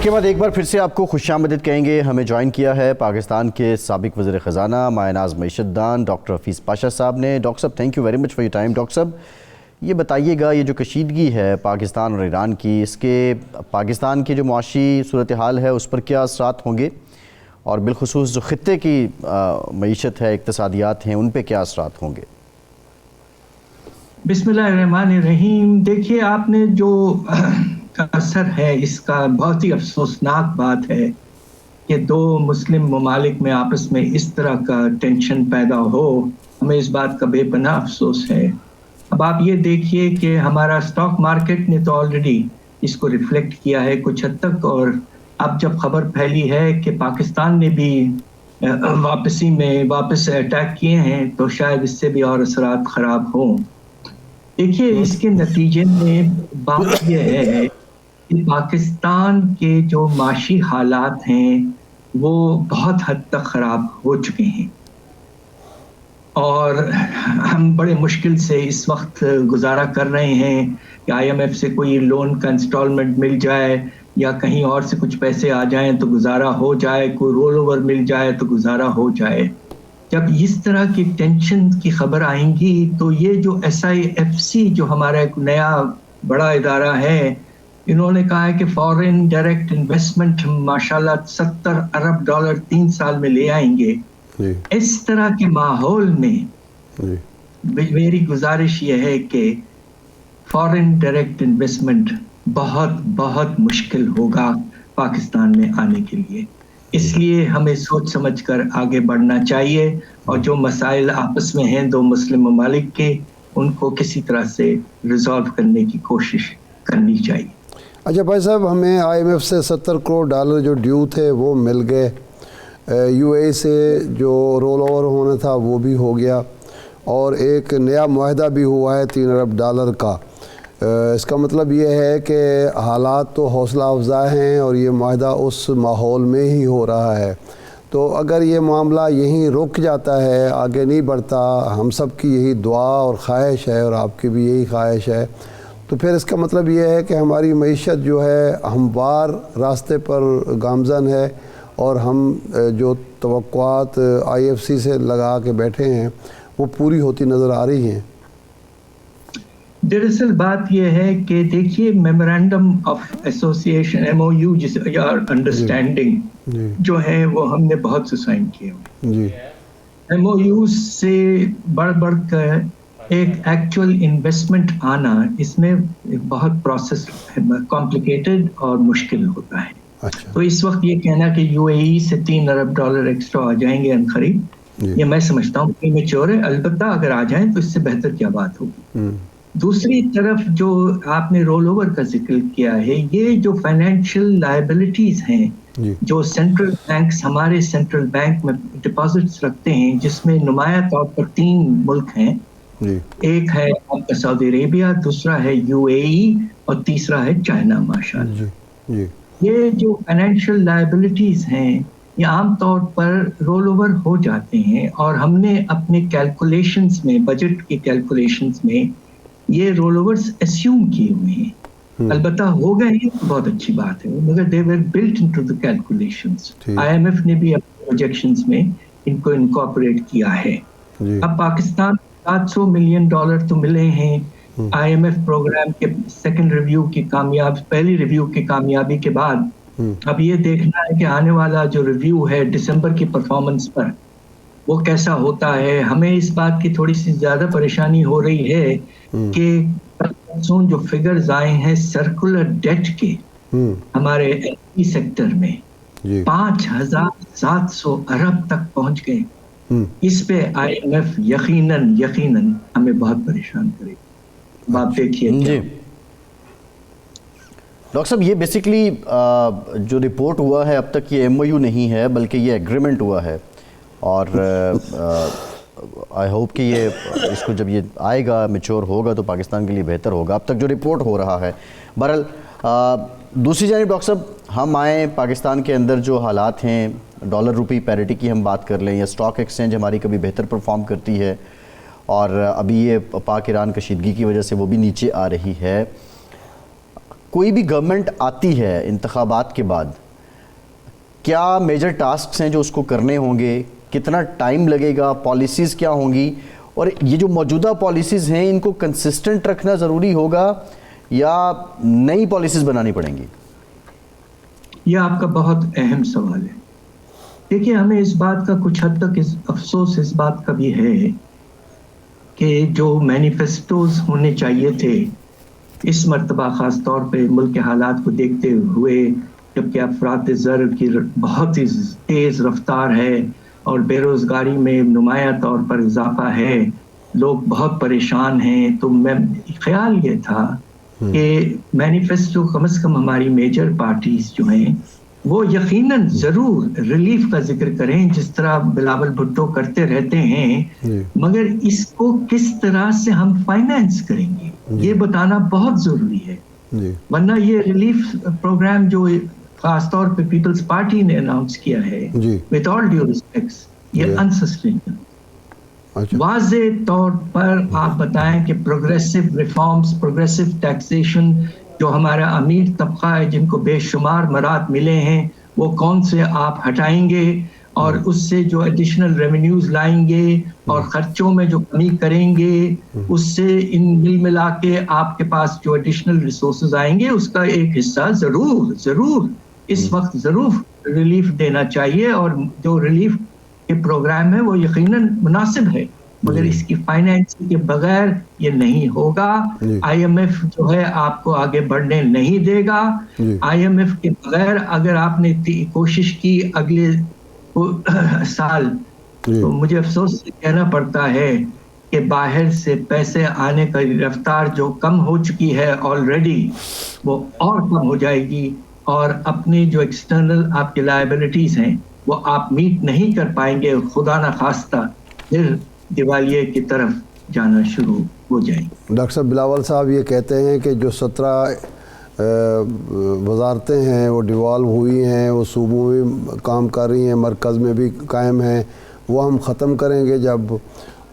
[SPEAKER 1] کے بعد ایک بار پھر سے آپ کو خوش آمدید کہیں گے. ہمیں جوائن کیا ہے پاکستان کے سابق وزیر خزانہ مایہ ناز معیشت دان ڈاکٹر حفیظ پاشا صاحب نے. ڈاکٹر صاحب thank you very much for your time. Doctor صاحب یہ بتائیے گا یہ جو کشیدگی ہے پاکستان اور ایران کی، اس کے پاکستان کی جو معاشی صورتحال ہے اس پر کیا اثرات ہوں گے، اور بالخصوص جو خطے کی معیشت ہے، اقتصادیات ہیں، ان پہ کیا اثرات ہوں گے؟
[SPEAKER 4] بسم اللہ الرحمن الرحیم. دیکھیے آپ نے جو اثر ہے اس کا بہت ہی افسوسناک بات ہے کہ دو مسلم ممالک میں آپس میں اس طرح کا ٹینشن پیدا ہو. ہمیں اس بات کا بے پناہ افسوس ہے. اب آپ یہ دیکھیے کہ ہمارا اسٹاک مارکیٹ نے تو آلریڈی اس کو ریفلیکٹ کیا ہے کچھ حد تک، اور اب جب خبر پھیلی ہے کہ پاکستان نے بھی واپس اٹیک کیے ہیں تو شاید اس سے بھی اور اثرات خراب ہوں. دیکھیے اس کے نتیجے میں بات یہ ہے کہ پاکستان کے جو معاشی حالات ہیں وہ بہت حد تک خراب ہو چکے ہیں، اور ہم بڑے مشکل سے اس وقت گزارا کر رہے ہیں کہ آئی ایم ایف سے کوئی لون کا انسٹالمنٹ مل جائے یا کہیں اور سے کچھ پیسے آ جائیں تو گزارا ہو جائے، کوئی رول اوور مل جائے تو گزارا ہو جائے. جب اس طرح کی ٹینشن کی خبر آئیں گی تو یہ جو SIFC جو ہمارا ایک نیا بڑا ادارہ ہے، انہوں نے کہا ہے کہ فورن ڈائریکٹ انویسٹمنٹ ماشاءاللہ $70 ارب 3 سال میں لے آئیں گے. اس طرح کے ماحول میں میری گزارش یہ ہے کہ فورن ڈائریکٹ انویسٹمنٹ بہت بہت مشکل ہوگا پاکستان میں آنے کے لیے. اس لیے ہمیں سوچ سمجھ کر آگے بڑھنا چاہیے، اور جو مسائل آپس میں ہیں دو مسلم ممالک کے، ان کو کسی طرح سے ریزالو کرنے کی کوشش کرنی چاہیے.
[SPEAKER 2] اچھا بھائی صاحب، ہمیں IMF سے $70 کروڑ جو ڈیو تھے وہ مل گئے، UAE سے جو رول اوور ہونا تھا وہ بھی ہو گیا، اور ایک نیا معاہدہ بھی ہوا ہے $3 ارب کا. اس کا مطلب یہ ہے کہ حالات تو حوصلہ افزا ہیں اور یہ معاہدہ اس ماحول میں ہی ہو رہا ہے. تو اگر یہ معاملہ یہیں رک جاتا ہے، آگے نہیں بڑھتا، ہم سب کی یہی دعا اور خواہش ہے اور آپ کی بھی یہی خواہش ہے، تو پھر اس کا مطلب یہ ہے کہ ہماری معیشت جو ہے ہموار راستے پر گامزن ہے، اور ہم جو توقعات IFC سے لگا کے بیٹھے ہیں وہ پوری ہوتی نظر آ رہی ہیں.
[SPEAKER 4] دراصل بات یہ ہے کہ دیکھیے میمورینڈم آف ایسوسیشن MOU یا انڈرسٹینڈنگ جو ہے وہ ہم نے بہت سے سائن کیے ہوئے. MOU سے بڑھ کر ایک ایکچوئل انویسٹمنٹ آنا، اس میں بہت پروسیس کمپلیکیٹڈ اور مشکل ہوتا ہے. تو اس وقت یہ کہنا کہ UAE سے $3 ارب ایکسٹرا آ جائیں گے عنقریب، یہ میں سمجھتا ہوں کہ میچور ہے. البتہ اگر آ جائیں تو اس سے بہتر کیا بات ہوگی. دوسری طرف جو آپ نے رول اوور کا ذکر کیا ہے، یہ جو فائنینشیل لائبلٹیز ہیں جو سینٹرل بینکس ہمارے سینٹرل بینک میں ڈپازٹس رکھتے ہیں، جس میں نمایاں طور پر 3 ملک ہیں. ایک ہے آپ کا سعودی عربیہ، دوسرا ہے UAE، اور تیسرا ہے چائنا. ماشاءاللہ یہ جو فائنینشیل لائبلٹیز ہیں یہ عام طور پر رول اوور ہو جاتے ہیں، اور ہم نے اپنے کیلکولیشنز میں، بجٹ کی کیلکولیشنز میں یہ رول اوورز اسیوم کیے ہوئے ہیں. البتہ ہو گئے ہیں تو بہت اچھی بات ہے، مگر they were built into the calculations. IMF نے بھی اپنے پروجیکشنز میں ان کو انکارپوریٹ کیا ہے. اب پاکستان $700 ملین تو ملے ہیں IMF پروگرام کے سیکنڈ ریویو کی پہلی ریویو کی کامیابی کے بعد. اب یہ دیکھنا ہے کہ آنے والا جو ریویو ہے دسمبر کی پرفارمنس پر وہ کیسا ہوتا ہے. ہمیں اس بات کی تھوڑی سی زیادہ پریشانی ہو رہی ہے کہ جو فگرز آئے ہیں سرکولر ڈیٹ کے ہمارے سیکٹر میں 5,700 ارب تک پہنچ گئے. اس پہ IMF یقیناً ہمیں بہت پریشان کرے. آپ دیکھیے
[SPEAKER 1] جی ڈاکٹر صاحب، یہ بیسیکلی جو رپورٹ ہوا ہے اب تک یہ MOU نہیں ہے بلکہ یہ ایگریمنٹ ہوا ہے، اور آئی ہوپ کہ یہ اس کو جب یہ آئے گا میچور ہوگا تو پاکستان کے لیے بہتر ہوگا. اب تک جو رپورٹ ہو رہا ہے. بہرحال دوسری جانب ڈاکٹر صاحب ہم آئیں پاکستان کے اندر جو حالات ہیں، ڈالر روپی پیرٹی کی ہم بات کر لیں، یا اسٹاک ایکسچینج ہماری کبھی بہتر پرفارم کرتی ہے، اور ابھی یہ پاک ایران کشیدگی کی وجہ سے وہ بھی نیچے آ رہی ہے. کوئی بھی گورنمنٹ آتی ہے انتخابات کے بعد، کیا میجر ٹاسکس ہیں جو اس کو کرنے ہوں گے، کتنا ٹائم لگے گا، پالیسیز کیا ہوں گی، اور یہ جو موجودہ پالیسیز ہیں ان کو کنسسٹنٹ رکھنا ضروری ہوگا یا نئی پالیسیز بنانی پڑیں گی؟
[SPEAKER 4] یہ آپ کا بہت اہم سوال ہے. دیکھیے ہمیں اس بات کا کچھ حد تک افسوس اس بات کا بھی ہے کہ جو مینیفیسٹوز ہونے چاہیے تھے اس مرتبہ خاص طور پہ ملک کے حالات کو دیکھتے ہوئے، جبکہ افراط زر کی بہت ہی تیز رفتار ہے اور بے روزگاری میں نمایاں طور پر اضافہ ہے، لوگ بہت پریشان ہیں، تو میں خیال یہ تھا کہ مینیفیسٹو کم از کم ہماری میجر پارٹیز جو ہیں وہ یقیناً ضرور ریلیف کا ذکر کریں جس طرح بلاول بھٹو کرتے رہتے ہیں، مگر اس کو کس طرح سے ہم فائنینس کریں گے یہ بتانا بہت ضروری ہے. ورنہ یہ ریلیف پروگرام جو خاص طور پہ پیپلز پارٹی نے اناؤنس کیا ہے with all due respects یہ انسسٹینیبل. واضح طور پر آپ بتائیں کہ پروگریسو ریفارمز، پروگریسو ٹیکسیشن، جو ہمارا امیر طبقہ ہے جن کو بے شمار مراد ملے ہیں، وہ کون سے آپ ہٹائیں گے اور اس سے جو ایڈیشنل ریونیوز لائیں گے اور خرچوں میں جو کمی کریں گے اس سے ان مل ملا کے آپ کے پاس جو ایڈیشنل ریسورسز آئیں گے اس کا ایک حصہ ضرور اس وقت ضرور ریلیف دینا چاہیے. اور جو ریلیف کے پروگرام ہے وہ یقیناً مناسب ہے، مگر اس کی فائنینسنگ کے بغیر یہ نہیں ہوگا. آئی ایم ایف جو ہے آپ کو آگے بڑھنے نہیں دے گا. آئی ایم ایف کے بغیر اگر آپ نے کوشش کی اگلے سال تو مجھے افسوس سے کہنا پڑتا ہے کہ باہر سے پیسے آنے کا رفتار جو کم ہو چکی ہے آلریڈی وہ اور کم ہو جائے گی، اور اپنی جو ایکسٹرنل آپ کی لائبلٹیز ہیں وہ آپ میٹ نہیں کر پائیں گے. خدا نہ خواستہ پھر دیوالیے کی طرف جانا شروع ہو جائیں.
[SPEAKER 2] ڈاکٹر صاحب بلاول صاحب یہ کہتے ہیں کہ جو 17 وزارتیں ہیں وہ ڈیوالو ہوئی ہیں، وہ صوبوں میں کام کر رہی ہیں، مرکز میں بھی قائم ہیں، وہ ہم ختم کریں گے جب،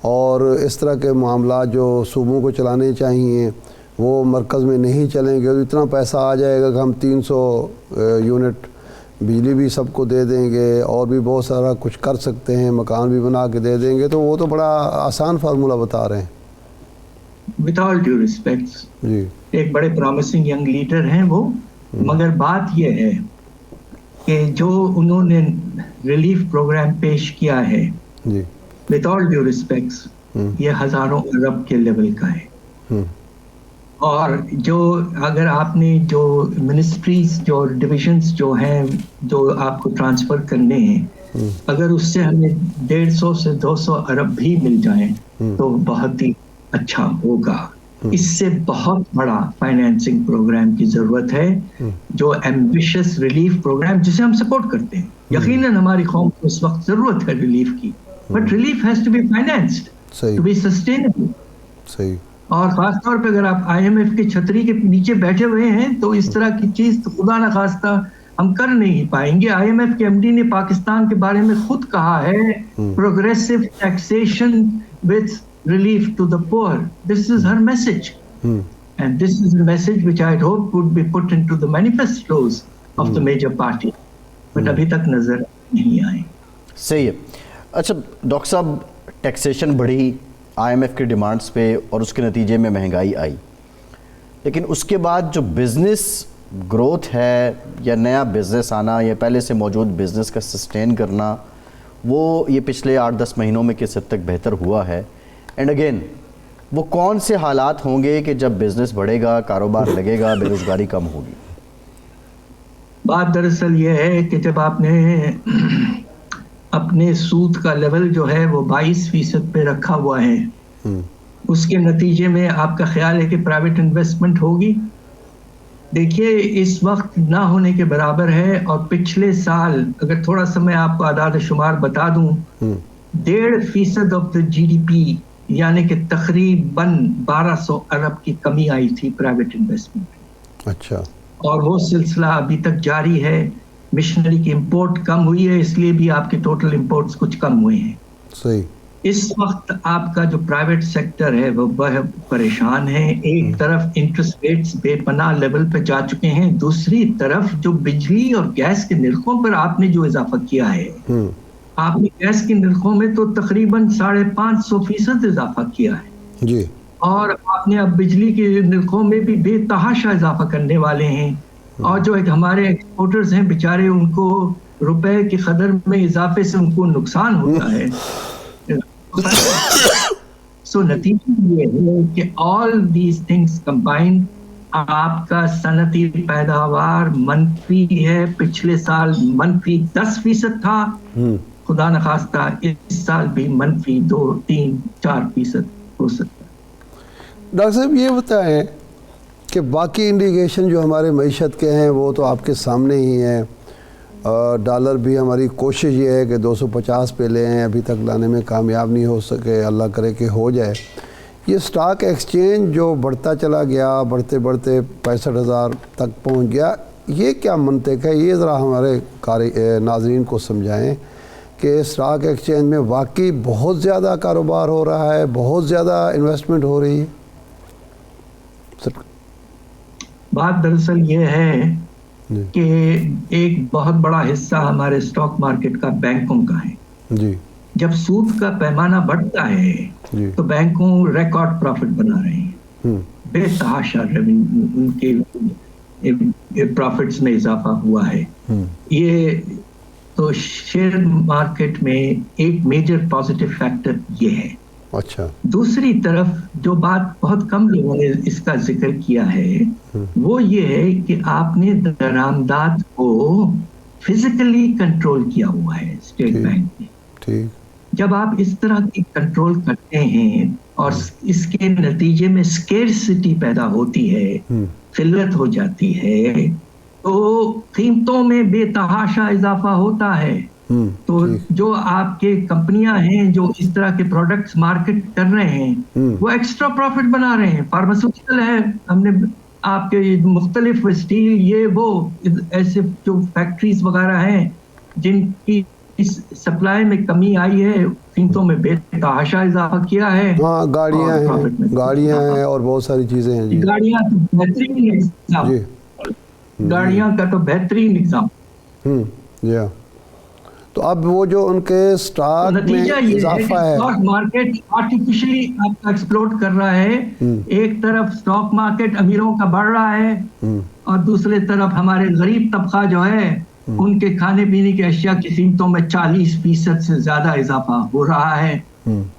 [SPEAKER 2] اور اس طرح کے معاملات جو صوبوں کو چلانے چاہیے وہ مرکز میں نہیں چلیں گے. تو اتنا پیسہ آ جائے گا کہ ہم 300 یونٹ بجلی بھی سب کو دے دیں گے اور بھی بہت سارا کچھ کر سکتے ہیں، مکان بھی بنا کے دے دیں گے. تو وہ تو بڑا آسان فارمولہ بتا رہے ہیں.
[SPEAKER 4] with all due respects ایک بڑے پرومسنگ ینگ لیڈر ہیں وہ، مگر بات یہ ہے کہ جو انہوں نے ریلیف پروگرام پیش کیا ہے with all due respects یہ ہزاروں ارب کے لیول کا ہے. اور جو اگر آپ نے جو منسٹریز جو ڈویژنز جو ہیں جو آپ کو ٹرانسفر کرنے ہیں، اگر اس سے ہمیں 150 سے 200 ارب بھی مل جائیں تو بہت ہی اچھا ہوگا. اس سے بہت بڑا فائنینسنگ پروگرام کی ضرورت ہے، جو ایمبیشس ریلیف پروگرام جسے ہم سپورٹ کرتے ہیں. یقیناً ہماری قوم کو اس وقت ضرورت ہے ریلیف کی، but relief has to be financed to be sustainable. اور خاص طور پہ اگر آپ آئی ایم ایف کی چھتری کے نیچے بیٹھے ہوئے ہیں تو اس طرح کی چیز تو خدا نہ خواستہ ہم کر نہیں پائیں گے. آئی ایم ایف کے ایم ڈی نے پاکستان کے بارے میں خود کہا ہے progressive taxation with relief to the poor. This is her message. And this is the message which I hope would be put into the manifestos of the major party. But ابھی تک نظر نہیں آئے.
[SPEAKER 1] صحیح ہے. اچھا ڈاکٹر صاحب، taxation بڑھی آئی ایم ایف کے ڈیمانڈز پہ اور اس کے نتیجے میں مہنگائی آئی، لیکن اس کے بعد جو بزنس گروتھ ہے یا نیا بزنس آنا یا پہلے سے موجود بزنس کا سسٹین کرنا، وہ یہ پچھلے 8-10 مہینوں میں کس حد تک بہتر ہوا ہے؟ اینڈ اگین وہ کون سے حالات ہوں گے کہ جب بزنس بڑھے گا، کاروبار لگے گا، بے روزگاری کم ہوگی؟
[SPEAKER 4] بات دراصل یہ ہے کہ جب آپ نے اپنے سود کا لیول جو ہے وہ 22% پہ رکھا ہوا ہے، اس کے نتیجے میں آپ کا خیال ہے کہ پرائیویٹ انویسٹمنٹ ہوگی؟ دیکھیے اس وقت نہ ہونے کے برابر ہے. اور پچھلے سال اگر تھوڑا سا میں آپ کو اعداد شمار بتا دوں، 1.5% of the G D P یعنی کہ تقریباً 1200 ارب کی کمی آئی تھی پرائیویٹ انویسٹمنٹ.
[SPEAKER 2] اچھا. اور
[SPEAKER 4] وہ سلسلہ ابھی تک جاری ہے. مشنری کی امپورٹ کم ہوئی ہے، اس لیے بھی آپ کے ٹوٹل امپورٹس کچھ کم ہوئے ہیں.
[SPEAKER 2] صحیح.
[SPEAKER 4] اس وقت آپ کا جو پرائیویٹ سیکٹر ہے وہ پریشان ہے. ایک طرف انٹرسٹ ریٹس بے پناہ لیول پہ جا چکے ہیں، دوسری طرف جو بجلی اور گیس کے نرخوں پر آپ نے جو اضافہ کیا ہے آپ نے گیس کی نرخوں میں تو تقریباً 550% اضافہ کیا ہے
[SPEAKER 2] جی،
[SPEAKER 4] اور آپ نے اب بجلی کے نرخوں میں بھی بے تحاشا اضافہ کرنے والے ہیں، اور جو ایک ہمارے ایکسپورٹرز ہیں بیچارے ان کو روپے کی قدر میں اضافے سے ان کو نقصان ہوتا ہے. سو نتیجہ یہ ہے کہ آل دیز تھنگس کمبائنڈ آپ کا صنعتی پیداوار منفی ہے. پچھلے سال منفی 10% تھا، خدا نخواستہ اس سال بھی منفی 2-3-4% ہو سکتا ہے.
[SPEAKER 2] ڈاکٹر صاحب یہ بتائیں کہ باقی انڈیکیشن جو ہمارے معیشت کے ہیں وہ تو آپ کے سامنے ہی ہیں. ڈالر بھی ہماری کوشش یہ ہے کہ 250 پہ لے ہیں، ابھی تک لانے میں کامیاب نہیں ہو سکے، اللہ کرے کہ ہو جائے. یہ سٹاک ایکسچینج جو بڑھتا چلا گیا، بڑھتے بڑھتے 65,000 تک پہنچ گیا، یہ کیا منطق ہے؟ یہ ذرا ہمارے ناظرین کو سمجھائیں کہ سٹاک ایکسچینج میں واقعی بہت زیادہ کاروبار ہو رہا ہے، بہت زیادہ انویسٹمنٹ ہو رہی ہے.
[SPEAKER 4] بات دراصل یہ ہے کہ ایک بہت بڑا حصہ ہمارے اسٹاک مارکیٹ کا بینکوں کا ہے.
[SPEAKER 2] جی،
[SPEAKER 4] جب سود کا پیمانہ بڑھتا ہے تو بینکوں ریکارڈ پروفٹ بنا رہے ہیں، بے تحاشا ان کے پروفٹس میں اضافہ ہوا ہے. یہ تو شیئر مارکیٹ میں ایک میجر پازیٹیو فیکٹر یہ ہے.
[SPEAKER 2] اچھا،
[SPEAKER 4] دوسری طرف جو بات بہت کم لوگوں نے اس کا ذکر کیا ہے وہ یہ ہے کہ آپ نے درآمدات کو فزیکلی کنٹرول کیا ہوا ہے اسٹیٹ بینک نے. جب آپ اس طرح کی کنٹرول کرتے ہیں اور اس کے نتیجے میں اسکیرسٹی پیدا ہوتی ہے، قلت ہو جاتی ہے، تو قیمتوں میں بے تحاشا اضافہ ہوتا ہے. تو جو آپ کے کمپنیاں ہیں جو اس طرح کے پروڈکٹس مارکیٹ کر رہے ہیں وہ ایکسٹرا پروفٹ بنا رہے ہیں. فارماسیوٹیکل ہے، ہم نے آپ کے مختلف اسٹیل یہ وہ ایسے جو فیکٹریز وغیرہ ہیں جن کی اس سپلائی میں کمی آئی ہے، قیمتوں میں بے تحاشا اضافہ کیا ہے.
[SPEAKER 2] ہاں، گاڑیاں ہیں اور بہت ساری چیزیں ہیں.
[SPEAKER 4] گاڑیاں تو بہترین ایگزام، گاڑیاں کا تو بہترین ایگزام.
[SPEAKER 2] تو اب وہ جو ان کے سٹاک میں اضافہ ہے،
[SPEAKER 4] سٹاک مارکیٹ آرٹیفیشلی آپ کا ایکسپلوڈ کر رہا ہے. ایک طرف سٹاک مارکیٹ امیروں کا بڑھ رہا ہے اور دوسرے طرف ہمارے غریب طبقہ جو ہے ان کے کھانے پینے کی اشیاء کی قیمتوں میں 40% سے زیادہ اضافہ ہو رہا ہے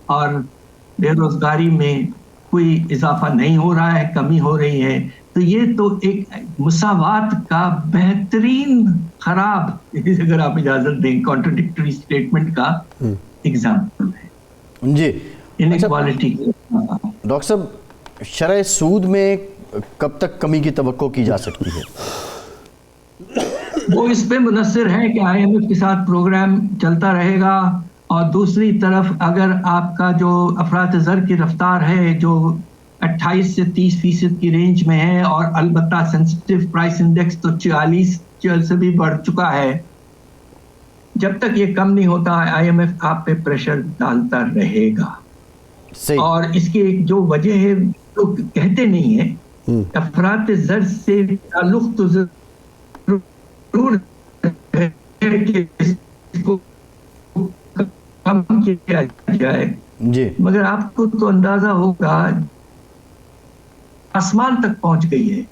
[SPEAKER 4] اور بے روزگاری میں کوئی اضافہ نہیں ہو رہا ہے، کمی ہو رہی ہے. تو یہ تو ایک مساوات کا بہترین خراب، اگر آپ اجازت دیں کانٹرڈکٹری اسٹیٹمنٹ کا ایگزامپل ہے.
[SPEAKER 1] جی،
[SPEAKER 4] انیکوالٹی.
[SPEAKER 1] ڈاکٹر صاحب، شرح سود میں کب تک کمی کی توقع کی جا سکتی ہے؟
[SPEAKER 4] وہ اس پہ منحصر ہے کہ آئی ایم ایف کے ساتھ پروگرام چلتا رہے گا، اور دوسری طرف اگر آپ کا جو افراط زر کی رفتار ہے جو 28 سے 30% کی رینج میں ہے، اور البتہ سینسٹیو پرائس انڈیکس تو 44 سے بھی بڑھ چکا ہے، جب تک یہ کم نہیں ہوتا آئی ایم ایف آپ پہ پریشر ڈالتا رہے گا. اور اس کی ایک جو وجہ ہے تو کہتے نہیں ہے، افراط زر سے تعلق تو ضرور ہے کہ اس کو کم کیا جائے، مگر آپ کو تو اندازہ ہوگا آسمان تک پہنچ گئی ہے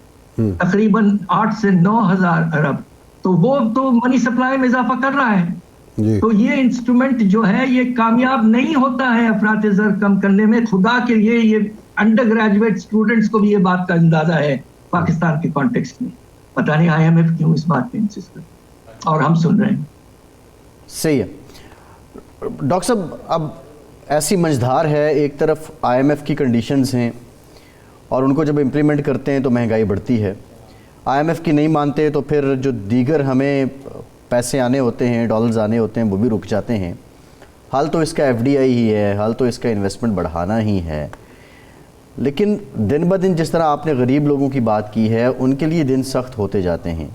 [SPEAKER 4] تقریباً 8 سے 9 ہزار ارب. تو وہ تو منی سپلائی میں اضافہ کر رہا ہے. تو یہ انسٹرومنٹ جو ہے یہ کامیاب نہیں ہوتا ہے افراط زر کم کرنے میں. خدا کے لیے یہ انڈر گریجویٹ اسٹوڈنٹس کو بھی یہ بات کا اندازہ ہے پاکستان کے کانٹیکسٹ میں. پتہ نہیں آئی ایم ایف کیوں اس بات پہ انسسٹ کرتا، اور ہم سن رہے ہیں.
[SPEAKER 1] صحیح ہے ڈاکٹر صاحب. اب ایسی منجدھار ہے، ایک طرف آئی ایم ایف کی کنڈیشنز ہیں اور ان کو جب امپلیمنٹ کرتے ہیں تو مہنگائی بڑھتی ہے. آئی ایم ایف کی نہیں مانتے تو پھر جو دیگر ہمیں پیسے آنے ہوتے ہیں، ڈالرز آنے ہوتے ہیں، وہ بھی رک جاتے ہیں. حال تو اس کا ایف ڈی آئی ہی ہے، حال تو اس کا انویسٹمنٹ بڑھانا ہی ہے. لیکن دن بہ دن جس طرح آپ نے غریب لوگوں کی بات کی ہے ان کے لیے دن سخت ہوتے جاتے ہیں.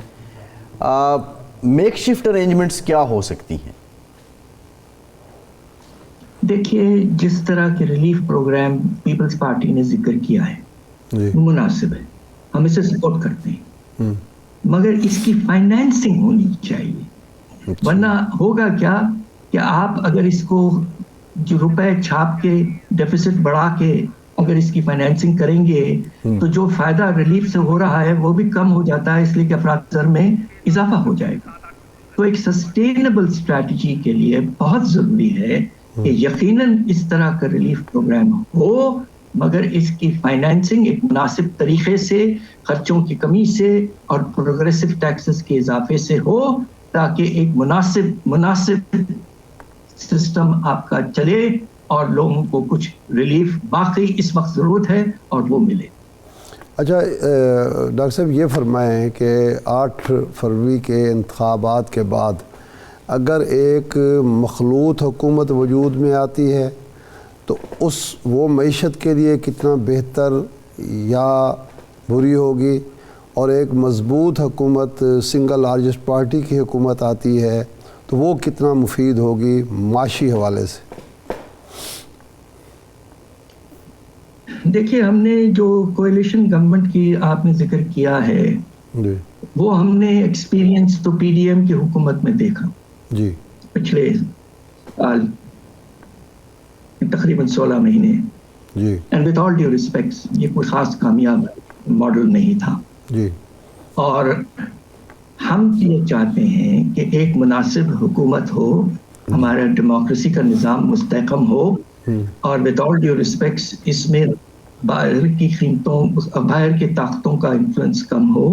[SPEAKER 1] میک شفٹ ارینجمنٹس کیا ہو سکتی ہیں؟
[SPEAKER 4] دیکھیے، جس طرح کے ریلیف پروگرام پیپلز پارٹی نے ذکر کیا ہے وہ مناسب ہے، ہم اسے سپورٹ کرتے ہیں، مگر اس کی فائنینسنگ ہونی چاہیے. ورنہ ہوگا کیا کہ آپ اگر اس کو جو روپے چھاپ کے ڈیفیسٹ بڑھا کے اگر اس کی فائنینسنگ کریں گے تو جو فائدہ ریلیف سے ہو رہا ہے وہ بھی کم ہو جاتا ہے، اس لیے کہ افراط زر میں اضافہ ہو جائے گا. تو ایک سسٹینیبل اسٹریٹجی کے لیے بہت ضروری ہے کہ یقیناً اس طرح کا ریلیف پروگرام ہو، مگر اس کی فائنینسنگ ایک مناسب طریقے سے، خرچوں کی کمی سے اور پروگریسو ٹیکسز کے اضافے سے ہو، تاکہ ایک مناسب سسٹم آپ کا چلے اور لوگوں کو کچھ ریلیف باقی اس وقت ضرورت ہے اور وہ ملے.
[SPEAKER 2] اچھا ڈاکٹر صاحب یہ فرمائیں کہ 8 فروری کے انتخابات کے بعد اگر ایک مخلوط حکومت وجود میں آتی ہے تو وہ معیشت کے لیے کتنا بہتر یا بری ہوگی، اور ایک مضبوط حکومت سنگل لارجسٹ پارٹی کی حکومت آتی ہے تو وہ کتنا مفید ہوگی معاشی حوالے سے؟
[SPEAKER 4] دیکھیے، ہم نے جو کوئلیشن گورنمنٹ کی آپ نے ذکر کیا ہے
[SPEAKER 2] جی،
[SPEAKER 4] وہ ہم نے ایکسپیرینس تو پی ڈی ایم کی حکومت میں دیکھا
[SPEAKER 2] جی،
[SPEAKER 4] پچھلے سال تقریباً 16 مہینے.
[SPEAKER 2] جی،
[SPEAKER 4] and with all due respects یہ کوئی خاص کامیاب ماڈل نہیں تھا.
[SPEAKER 2] جی،
[SPEAKER 4] اور ہم یہ چاہتے ہیں کہ ایک مناسب حکومت ہو، ہمارا ڈیموکریسی کا نظام مستحکم ہو، اور ود آل ڈیو ریسپیکٹس اس میں باہر کی قیمتوں، باہر کی طاقتوں کا انفلوئنس کم ہو،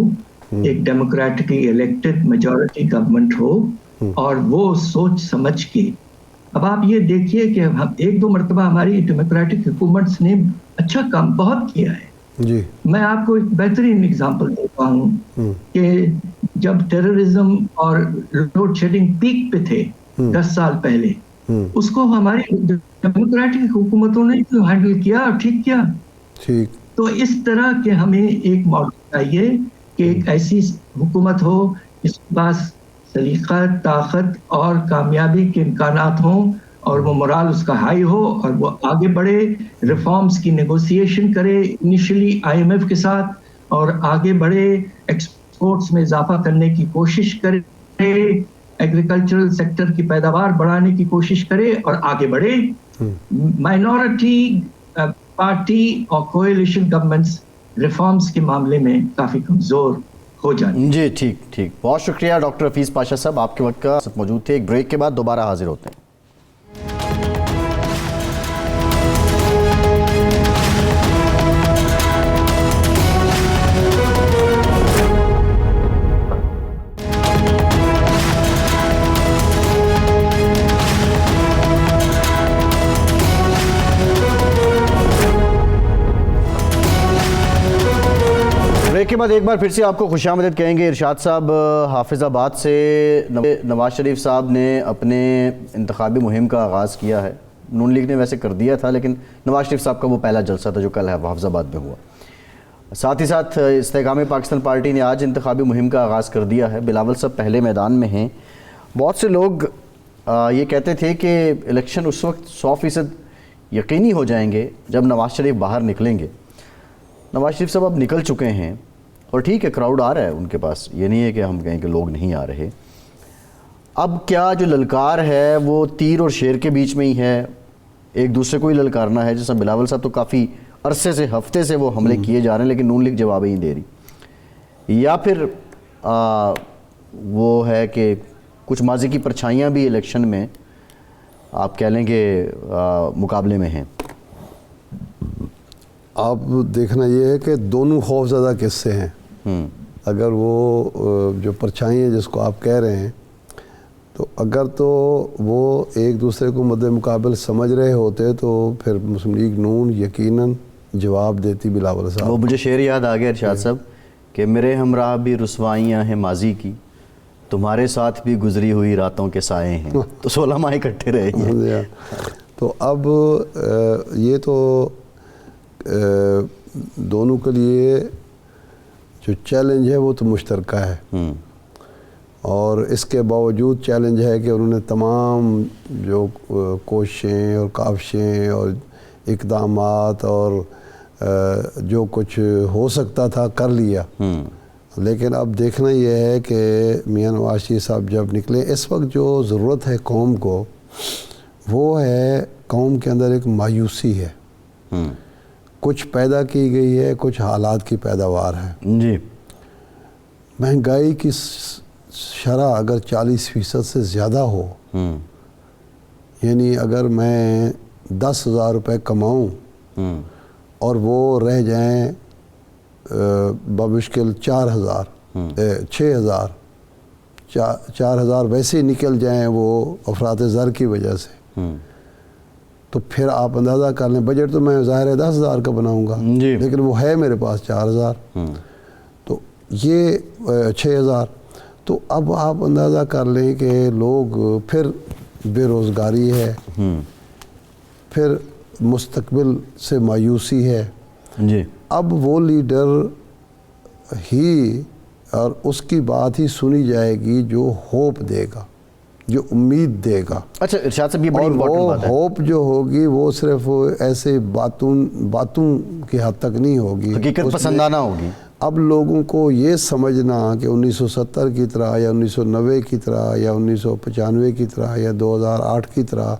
[SPEAKER 4] ایک ڈیموکریٹکلی الیکٹڈ میجورٹی گورنمنٹ ہو، اور وہ سوچ سمجھ کے. اب آپ یہ دیکھیے کہ ہم 1-2 مرتبہ ہماری ڈیموکریٹک حکومتس نے اچھا کام بہت کیا ہے.
[SPEAKER 2] جی،
[SPEAKER 4] میں آپ کو ایک بہترین اگزامپل دیتا ہوں کہ جب ٹیررزم اور لوڈ شیڈنگ پیک پہ تھے 10 سال پہلے، اس کو ہماری ڈیموکریٹک حکومتوں نے ہینڈل کیا اور ٹھیک کیا. تو اس طرح کے ہمیں ایک ماڈل چاہیے کہ ایک ایسی حکومت ہو جس کے پاس سلیقہ، طاقت اور کامیابی کے امکانات ہوں، اور وہ مورال اس کا ہائی ہو، اور وہ آگے بڑھے، ریفارمز کی نیگوسیشن کرے انیشلی IMF کے ساتھ، اور آگے بڑھے، ایکسپورٹس میں اضافہ کرنے کی کوشش کرے، ایگریکلچرل سیکٹر کی پیداوار بڑھانے کی کوشش کرے اور آگے بڑھے. مائنورٹی پارٹی اور کوئلیشن گورنمنٹس ریفارمز کے معاملے میں کافی کمزور ہو جاتی.
[SPEAKER 1] جی، ٹھیک. بہت شکریہ ڈاکٹر حفیظ پاشا صاحب، آپ کے وقت کا موجود تھے. ایک بریک کے بعد دوبارہ حاضر ہوتے ہیں. بریک کے بعد ایک بار پھر سے آپ کو خوش آمدید کہیں گے. ارشاد صاحب، حافظ آباد سے نواز شریف صاحب نے اپنے انتخابی مہم کا آغاز کیا ہے. نون لیگ نے ویسے کر دیا تھا، لیکن نواز شریف صاحب کا وہ پہلا جلسہ تھا جو کل ہے حافظ آباد میں ہوا. ساتھ ہی ساتھ استحکام پاکستان پارٹی نے آج انتخابی مہم کا آغاز کر دیا ہے. بلاول صاحب پہلے میدان میں ہیں. بہت سے لوگ یہ کہتے تھے کہ الیکشن اس وقت 100% یقینی ہو جائیں گے جب نواز شریف باہر نکلیں گے. نواز شریف صاحب اب نکل چکے ہیں، اور ٹھیک ہے کراؤڈ آ رہا ہے ان کے پاس، یہ نہیں ہے کہ ہم کہیں کہ لوگ نہیں آ رہے. اب کیا جو للکار ہے وہ تیر اور شیر کے بیچ میں ہی ہے، ایک دوسرے کو ہی للکارنا ہے؟ جیسا بلاول صاحب تو کافی عرصے سے، ہفتے سے وہ حملے کیے جا رہے ہیں لیکن نون لیگ جواب ہی نہیں دے رہی، یا پھر وہ ہے کہ کچھ ماضی کی پرچھائیاں بھی الیکشن میں آپ کہہ لیں کہ مقابلے میں ہیں؟
[SPEAKER 2] آپ دیکھنا یہ ہے کہ دونوں خوف زدہ قصے ہیں. اگر وہ جو پرچھائیں جس کو آپ کہہ رہے ہیں، تو اگر تو وہ ایک دوسرے کو مد مقابل سمجھ رہے ہوتے تو پھر مسلم لیگ نون یقیناً جواب دیتی بلاول صاحب.
[SPEAKER 1] وہ مجھے شعر یاد آ گیا ارشاد صاحب کہ میرے ہمراہ بھی رسوائیاں ہیں ماضی کی، تمہارے ساتھ بھی گزری ہوئی راتوں کے سائے ہیں. تو 16 ماہ اکٹھے رہے ہیں.
[SPEAKER 2] تو اب یہ تو دونوں کے لیے جو چیلنج ہے وہ تو مشترکہ ہے، اور اس کے باوجود چیلنج ہے کہ انہوں نے تمام جو کوششیں اور کاوشیں اور اقدامات اور جو کچھ ہو سکتا تھا کر لیا. لیکن اب دیکھنا یہ ہے کہ میاں نواز شریف صاحب جب نکلے، اس وقت جو ضرورت ہے قوم کو وہ ہے قوم کے اندر ایک مایوسی ہے. کچھ پیدا کی گئی ہے, کچھ حالات کی پیداوار ہے.
[SPEAKER 1] جی.
[SPEAKER 2] مہنگائی کی شرح اگر 40% سے زیادہ ہو, یعنی اگر میں 10,000 روپے کماؤں اور وہ رہ جائیں بمشکل 4,000 6,000 4,000 ویسے ہی نکل جائیں وہ افراط زر کی وجہ سے, تو پھر آپ اندازہ کر لیں. بجٹ تو میں ظاہر ہے 10,000 کا بناؤں گا, لیکن وہ ہے میرے پاس 4,000, تو یہ 6,000. تو اب آپ اندازہ کر لیں کہ لوگ, پھر بے روزگاری ہے, پھر مستقبل سے مایوسی ہے.
[SPEAKER 1] جی.
[SPEAKER 2] اب وہ لیڈر ہی اور اس کی بات ہی سنی جائے گی جو ہوپ دے گا, جو امید دے گا.
[SPEAKER 1] اچھا ارشاد صاحب, یہ بڑی
[SPEAKER 2] اور
[SPEAKER 1] امپورٹنٹ
[SPEAKER 2] وہ
[SPEAKER 1] بات ہے.
[SPEAKER 2] ہوپ جو ہوگی وہ صرف ایسے باتوں کی حد تک نہیں ہوگی,
[SPEAKER 1] حقیقت پسندانہ ہوگی.
[SPEAKER 2] اب لوگوں کو یہ سمجھنا کہ 1970 کی طرح یا 1990 کی طرح یا 1995 کی طرح یا 2008 کی طرح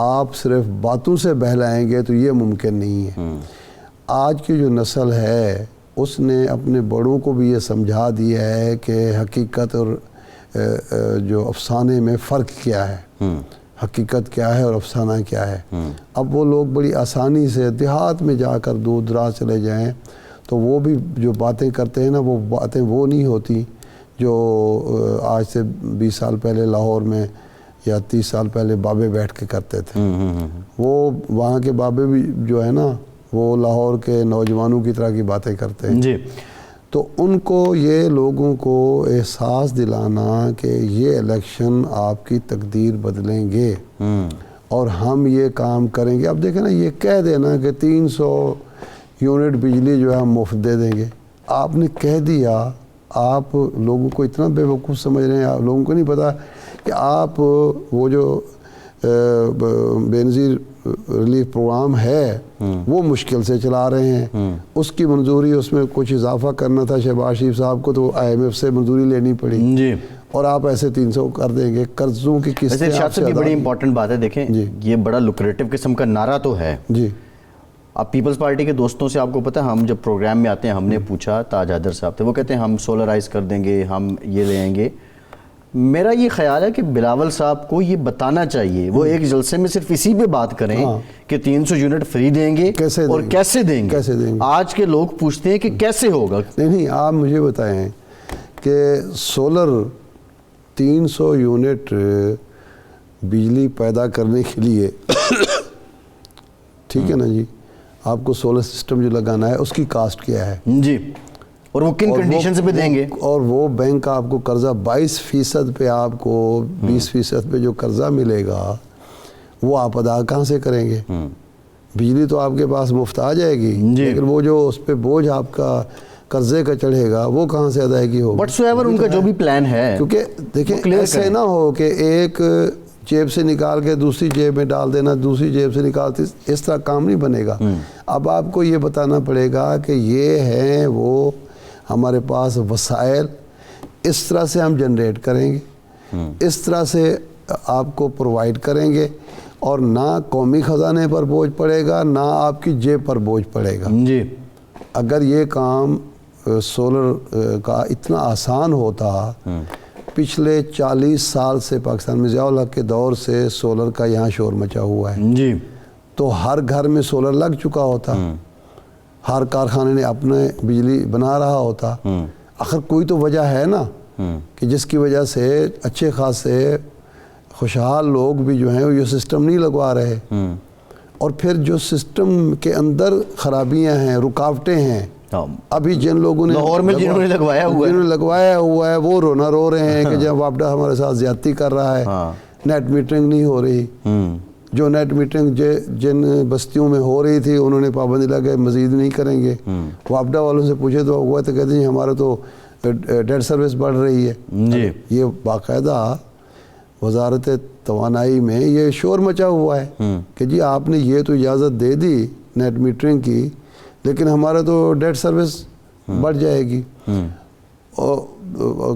[SPEAKER 2] آپ صرف باتوں سے بہلائیں گے تو یہ ممکن نہیں ہے. آج کی جو نسل ہے اس نے اپنے بڑوں کو بھی یہ سمجھا دیا ہے کہ حقیقت اور جو افسانے میں فرق کیا ہے, حقیقت کیا ہے اور افسانہ کیا ہے. اب وہ لوگ بڑی آسانی سے دیہات میں جا کر دور دراز چلے جائیں تو وہ بھی جو باتیں کرتے ہیں نا, وہ باتیں وہ نہیں ہوتی جو آج سے 20 سال پہلے لاہور میں یا 30 سال پہلے بابے بیٹھ کے کرتے تھے. وہ وہاں کے بابے بھی جو ہے نا وہ لاہور کے نوجوانوں کی طرح کی باتیں کرتے ہیں.
[SPEAKER 1] جی.
[SPEAKER 2] تو ان کو یہ لوگوں کو احساس دلانا کہ یہ الیکشن آپ کی تقدیر بدلیں گے اور ہم یہ کام کریں گے. اب دیکھیں نا, یہ کہہ دینا کہ 300 یونٹ بجلی جو ہے ہم مفت دے دیں گے, آپ نے کہہ دیا. آپ لوگوں کو اتنا بے وقوف سمجھ رہے ہیں, آپ لوگوں کو نہیں پتا کہ آپ وہ جو بے نظیر ریلیف پروگرام ہے وہ مشکل سے چلا رہے ہیں. اس کی منظوری, اس میں کچھ اضافہ کرنا تھا شہباز شریف صاحب کو, تو IMF سے منظوری لینی پڑی.
[SPEAKER 1] جی.
[SPEAKER 2] اور آپ ایسے 300 کر دیں گے. قرضوں کی قسطیں آپ سے
[SPEAKER 1] یہ بڑی امپورٹنٹ بات ہے. دیکھیں یہ بڑا لوکریٹو قسم کا نعرہ تو ہے.
[SPEAKER 2] جی.
[SPEAKER 1] اب پیپلز پارٹی کے دوستوں سے آپ کو پتہ ہے, ہم جب پروگرام میں آتے ہیں, ہم نے پوچھا, تاج حیدر صاحب تھے, وہ کہتے ہیں ہم سولرائز کر دیں گے, ہم یہ لے آئیں گے. میرا یہ خیال ہے کہ بلاول صاحب کو یہ بتانا چاہیے, وہ ایک جلسے میں صرف اسی پہ بات کریں کہ 300 یونٹ فری دیں گے اور کیسے دیں گے. آج کے لوگ پوچھتے ہیں کہ کیسے ہوگا.
[SPEAKER 2] نہیں, آپ مجھے بتائیں کہ سولر 300 یونٹ بجلی پیدا کرنے کے لیے ٹھیک ہے نا جی, آپ کو سولر سسٹم جو لگانا ہے اس کی کاسٹ کیا ہے.
[SPEAKER 1] جی. اور وہ کن کنڈیشن سے پہ دیں گے.
[SPEAKER 2] اور وہ بینک آپ کو قرضہ 22% پہ, آپ کو 20% پہ جو قرضہ ملے گا وہ آپ ادا کہاں سے کریں گے. بجلی تو آپ کے پاس مفت آ جائے گی, لیکن وہ جو اس پہ بوجھ آپ کا قرضے کا چڑھے گا وہ کہاں سے ادائیگی ہوگی.
[SPEAKER 1] بٹ سو ایور ان کا جو بھی پلان ہے,
[SPEAKER 2] کیونکہ دیکھیں ایسے نہ ہو کہ ایک جیب سے نکال کے دوسری جیب میں ڈال دینا, دوسری جیب سے نکالتے, اس طرح کام نہیں بنے گا. اب آپ کو یہ بتانا پڑے گا کہ یہ ہیں وہ ہمارے پاس وسائل, اس طرح سے ہم جنریٹ کریں گے, اس طرح سے آپ کو پرووائڈ کریں گے, اور نہ قومی خزانے پر بوجھ پڑے گا, نہ آپ کی جیب پر بوجھ پڑے گا.
[SPEAKER 1] جی.
[SPEAKER 2] اگر یہ کام سولر کا اتنا آسان ہوتا, پچھلے 40 سال سے پاکستان میں ضیاء الحق کے دور سے سولر کا یہاں شور مچا ہوا ہے.
[SPEAKER 1] جی.
[SPEAKER 2] تو ہر گھر میں سولر لگ چکا ہوتا, ہر کارخانے نے اپنے بجلی بنا رہا ہوتا. آخر کوئی تو وجہ ہے نا کہ جس کی وجہ سے اچھے خاصے خوشحال لوگ بھی جو ہیں وہ یہ سسٹم نہیں لگوا رہے. اور پھر جو سسٹم کے اندر خرابیاں ہیں, رکاوٹیں ہیں, ابھی جن لوگوں نے
[SPEAKER 1] لاہور میں جنہوں نے
[SPEAKER 2] لگوایا ہوا ہے وہ رونا رو رہے ہیں کہ جب وابڈا ہمارے ساتھ زیادتی کر رہا ہے, نیٹ میٹرنگ نہیں ہو رہی. جو نیٹ میٹرنگ جن بستیوں میں ہو رہی تھی انہوں نے پابندی لگائی, مزید نہیں کریں گے. وابڈا والوں سے پوچھے تو وہ تو کہتے ہیں ہمارا تو ڈیٹ سروس بڑھ رہی ہے. یہ باقاعدہ وزارت توانائی میں یہ شور مچا ہوا ہے کہ جی آپ نے یہ تو اجازت دے دی نیٹ میٹرنگ کی, لیکن ہمارا تو ڈیٹ سروس بڑھ جائے گی. اور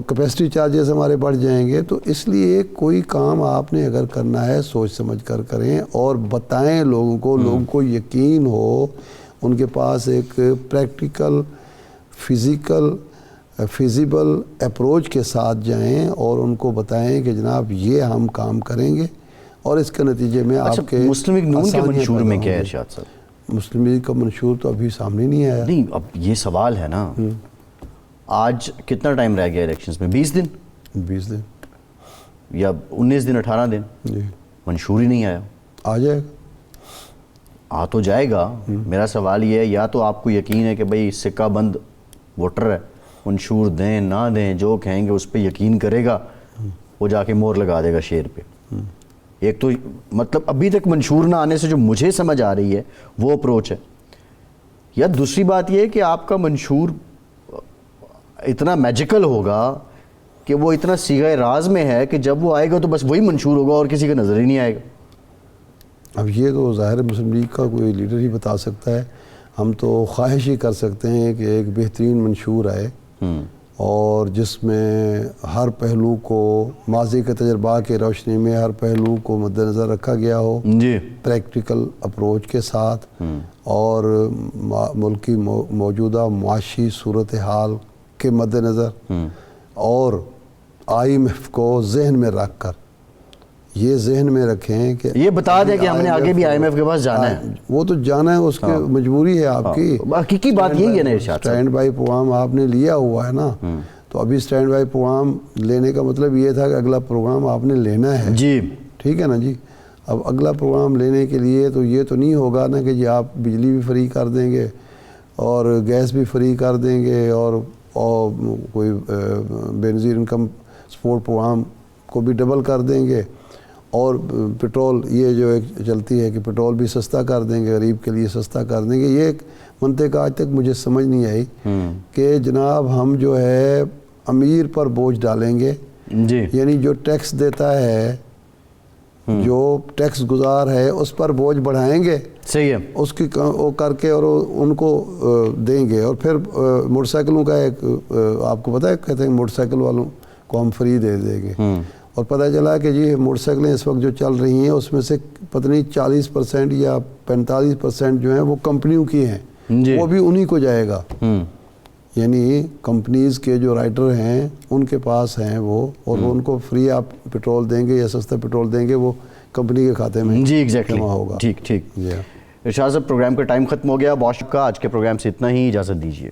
[SPEAKER 2] کیپیسٹی چارجز ہمارے بڑھ جائیں گے. تو اس لیے کوئی کام آپ نے اگر کرنا ہے سوچ سمجھ کر کریں اور بتائیں لوگوں کو یقین ہو, ان کے پاس ایک پریکٹیکل فزیکل فیزیبل اپروچ کے ساتھ جائیں اور ان کو بتائیں کہ جناب یہ ہم کام کریں گے اور اس کے نتیجے میں آپ کے
[SPEAKER 1] مسلم لیگ نون کے منشور میں کیا ہے ارشاد صاحب؟
[SPEAKER 2] مسلم لیگ کا منشور تو ابھی سامنے نہیں آیا.
[SPEAKER 1] نہیں, اب یہ سوال ہے نا, آج کتنا ٹائم رہ گیا الیکشنز میں؟ 20 دن
[SPEAKER 2] 20 دن
[SPEAKER 1] یا 19 دن 18 دن,
[SPEAKER 2] جی
[SPEAKER 1] منشور ہی نہیں آیا.
[SPEAKER 2] آ جائے گا,
[SPEAKER 1] آ تو جائے گا. میرا سوال یہ ہے, یا تو آپ کو یقین ہے کہ بھئی سکہ بند ووٹر ہے, منشور دیں نہ دیں جو کہیں گے اس پہ یقین کرے گا, وہ جا کے مور لگا دے گا شیر پہ. ایک تو مطلب ابھی تک منشور نہ آنے سے جو مجھے سمجھ آ رہی ہے وہ اپروچ ہے. یا دوسری بات یہ ہے کہ آپ کا منشور اتنا میجیکل ہوگا کہ وہ اتنا صیغہ راز میں ہے کہ جب وہ آئے گا تو بس وہی منشور ہوگا اور کسی کا نظر ہی نہیں آئے گا.
[SPEAKER 2] اب یہ تو ظاہر مسلم لیگ کا کوئی لیڈر ہی بتا سکتا ہے. ہم تو خواہش ہی کر سکتے ہیں کہ ایک بہترین منشور آئے اور جس میں ہر پہلو کو ماضی کے تجربہ کی روشنی میں ہر پہلو کو مد نظر رکھا گیا ہو,
[SPEAKER 1] جی
[SPEAKER 2] پریکٹیکل اپروچ کے ساتھ, اور ملکی موجودہ معاشی صورتحال کے مد نظر اور IMF کو ذہن میں رکھ کر یہ ذہن میں رکھیں کہ
[SPEAKER 1] یہ بتا دیں کہ ہم نے آگے بھی IMF کے پاس جانا ہے.
[SPEAKER 2] وہ تو جانا ہے, اس کی مجبوری ہے آپ کی.
[SPEAKER 1] حقیقی بات یہی ہے نا ارشاد صاحب,
[SPEAKER 2] اسٹینڈ بائی پروگرام آپ نے لیا ہوا ہے نا, تو ابھی اسٹینڈ بائی پروگرام لینے کا مطلب یہ تھا کہ اگلا پروگرام آپ نے لینا ہے.
[SPEAKER 1] جی
[SPEAKER 2] ٹھیک ہے نا جی. اب اگلا پروگرام لینے کے لیے تو یہ تو نہیں ہوگا نا کہ جی آپ بجلی بھی فری کر دیں گے اور گیس بھی فری کر دیں گے اور کوئی بے نظیر انکم سپورٹ پروگرام کو بھی ڈبل کر دیں گے اور پٹرول یہ جو ایک چلتی ہے کہ پٹرول بھی سستا کر دیں گے, غریب کے لیے سستا کر دیں گے. یہ ایک منطق آج تک مجھے سمجھ نہیں آئی کہ جناب ہم جو ہے امیر پر بوجھ ڈالیں گے,
[SPEAKER 1] جی
[SPEAKER 2] یعنی جو ٹیکس دیتا ہے جو ٹیکس گزار ہے اس پر بوجھ بڑھائیں گے,
[SPEAKER 1] صحیح ہے,
[SPEAKER 2] اس کی وہ کر کے اور ان کو دیں گے. اور پھر موٹر سائیکلوں کا ایک آپ کو پتہ ہے کہتے ہیں موٹر سائیکل والوں کو ہم فری دے دیں گے, اور پتہ چلا کہ جی موٹر سائیکلیں اس وقت جو چل رہی ہیں اس میں سے پتہ نہیں 40% یا 45% جو ہیں وہ کمپنیوں کی ہیں, وہ بھی انہی کو جائے گا. یعنی کمپنیز کے جو رائٹر ہیں ان کے پاس ہیں وہ, اور وہ ان کو فری آپ پٹرول دیں گے یا سستا پٹرول دیں گے, وہ کمپنی کے کھاتے میں
[SPEAKER 1] جی ایگزیکٹلی
[SPEAKER 2] جمع ہوگا.
[SPEAKER 1] ٹھیک. ارشاد صاحب پروگرام کا ٹائم ختم ہو گیا, بہت شکریہ. آج کے پروگرام سے اتنا ہی, اجازت دیجیے.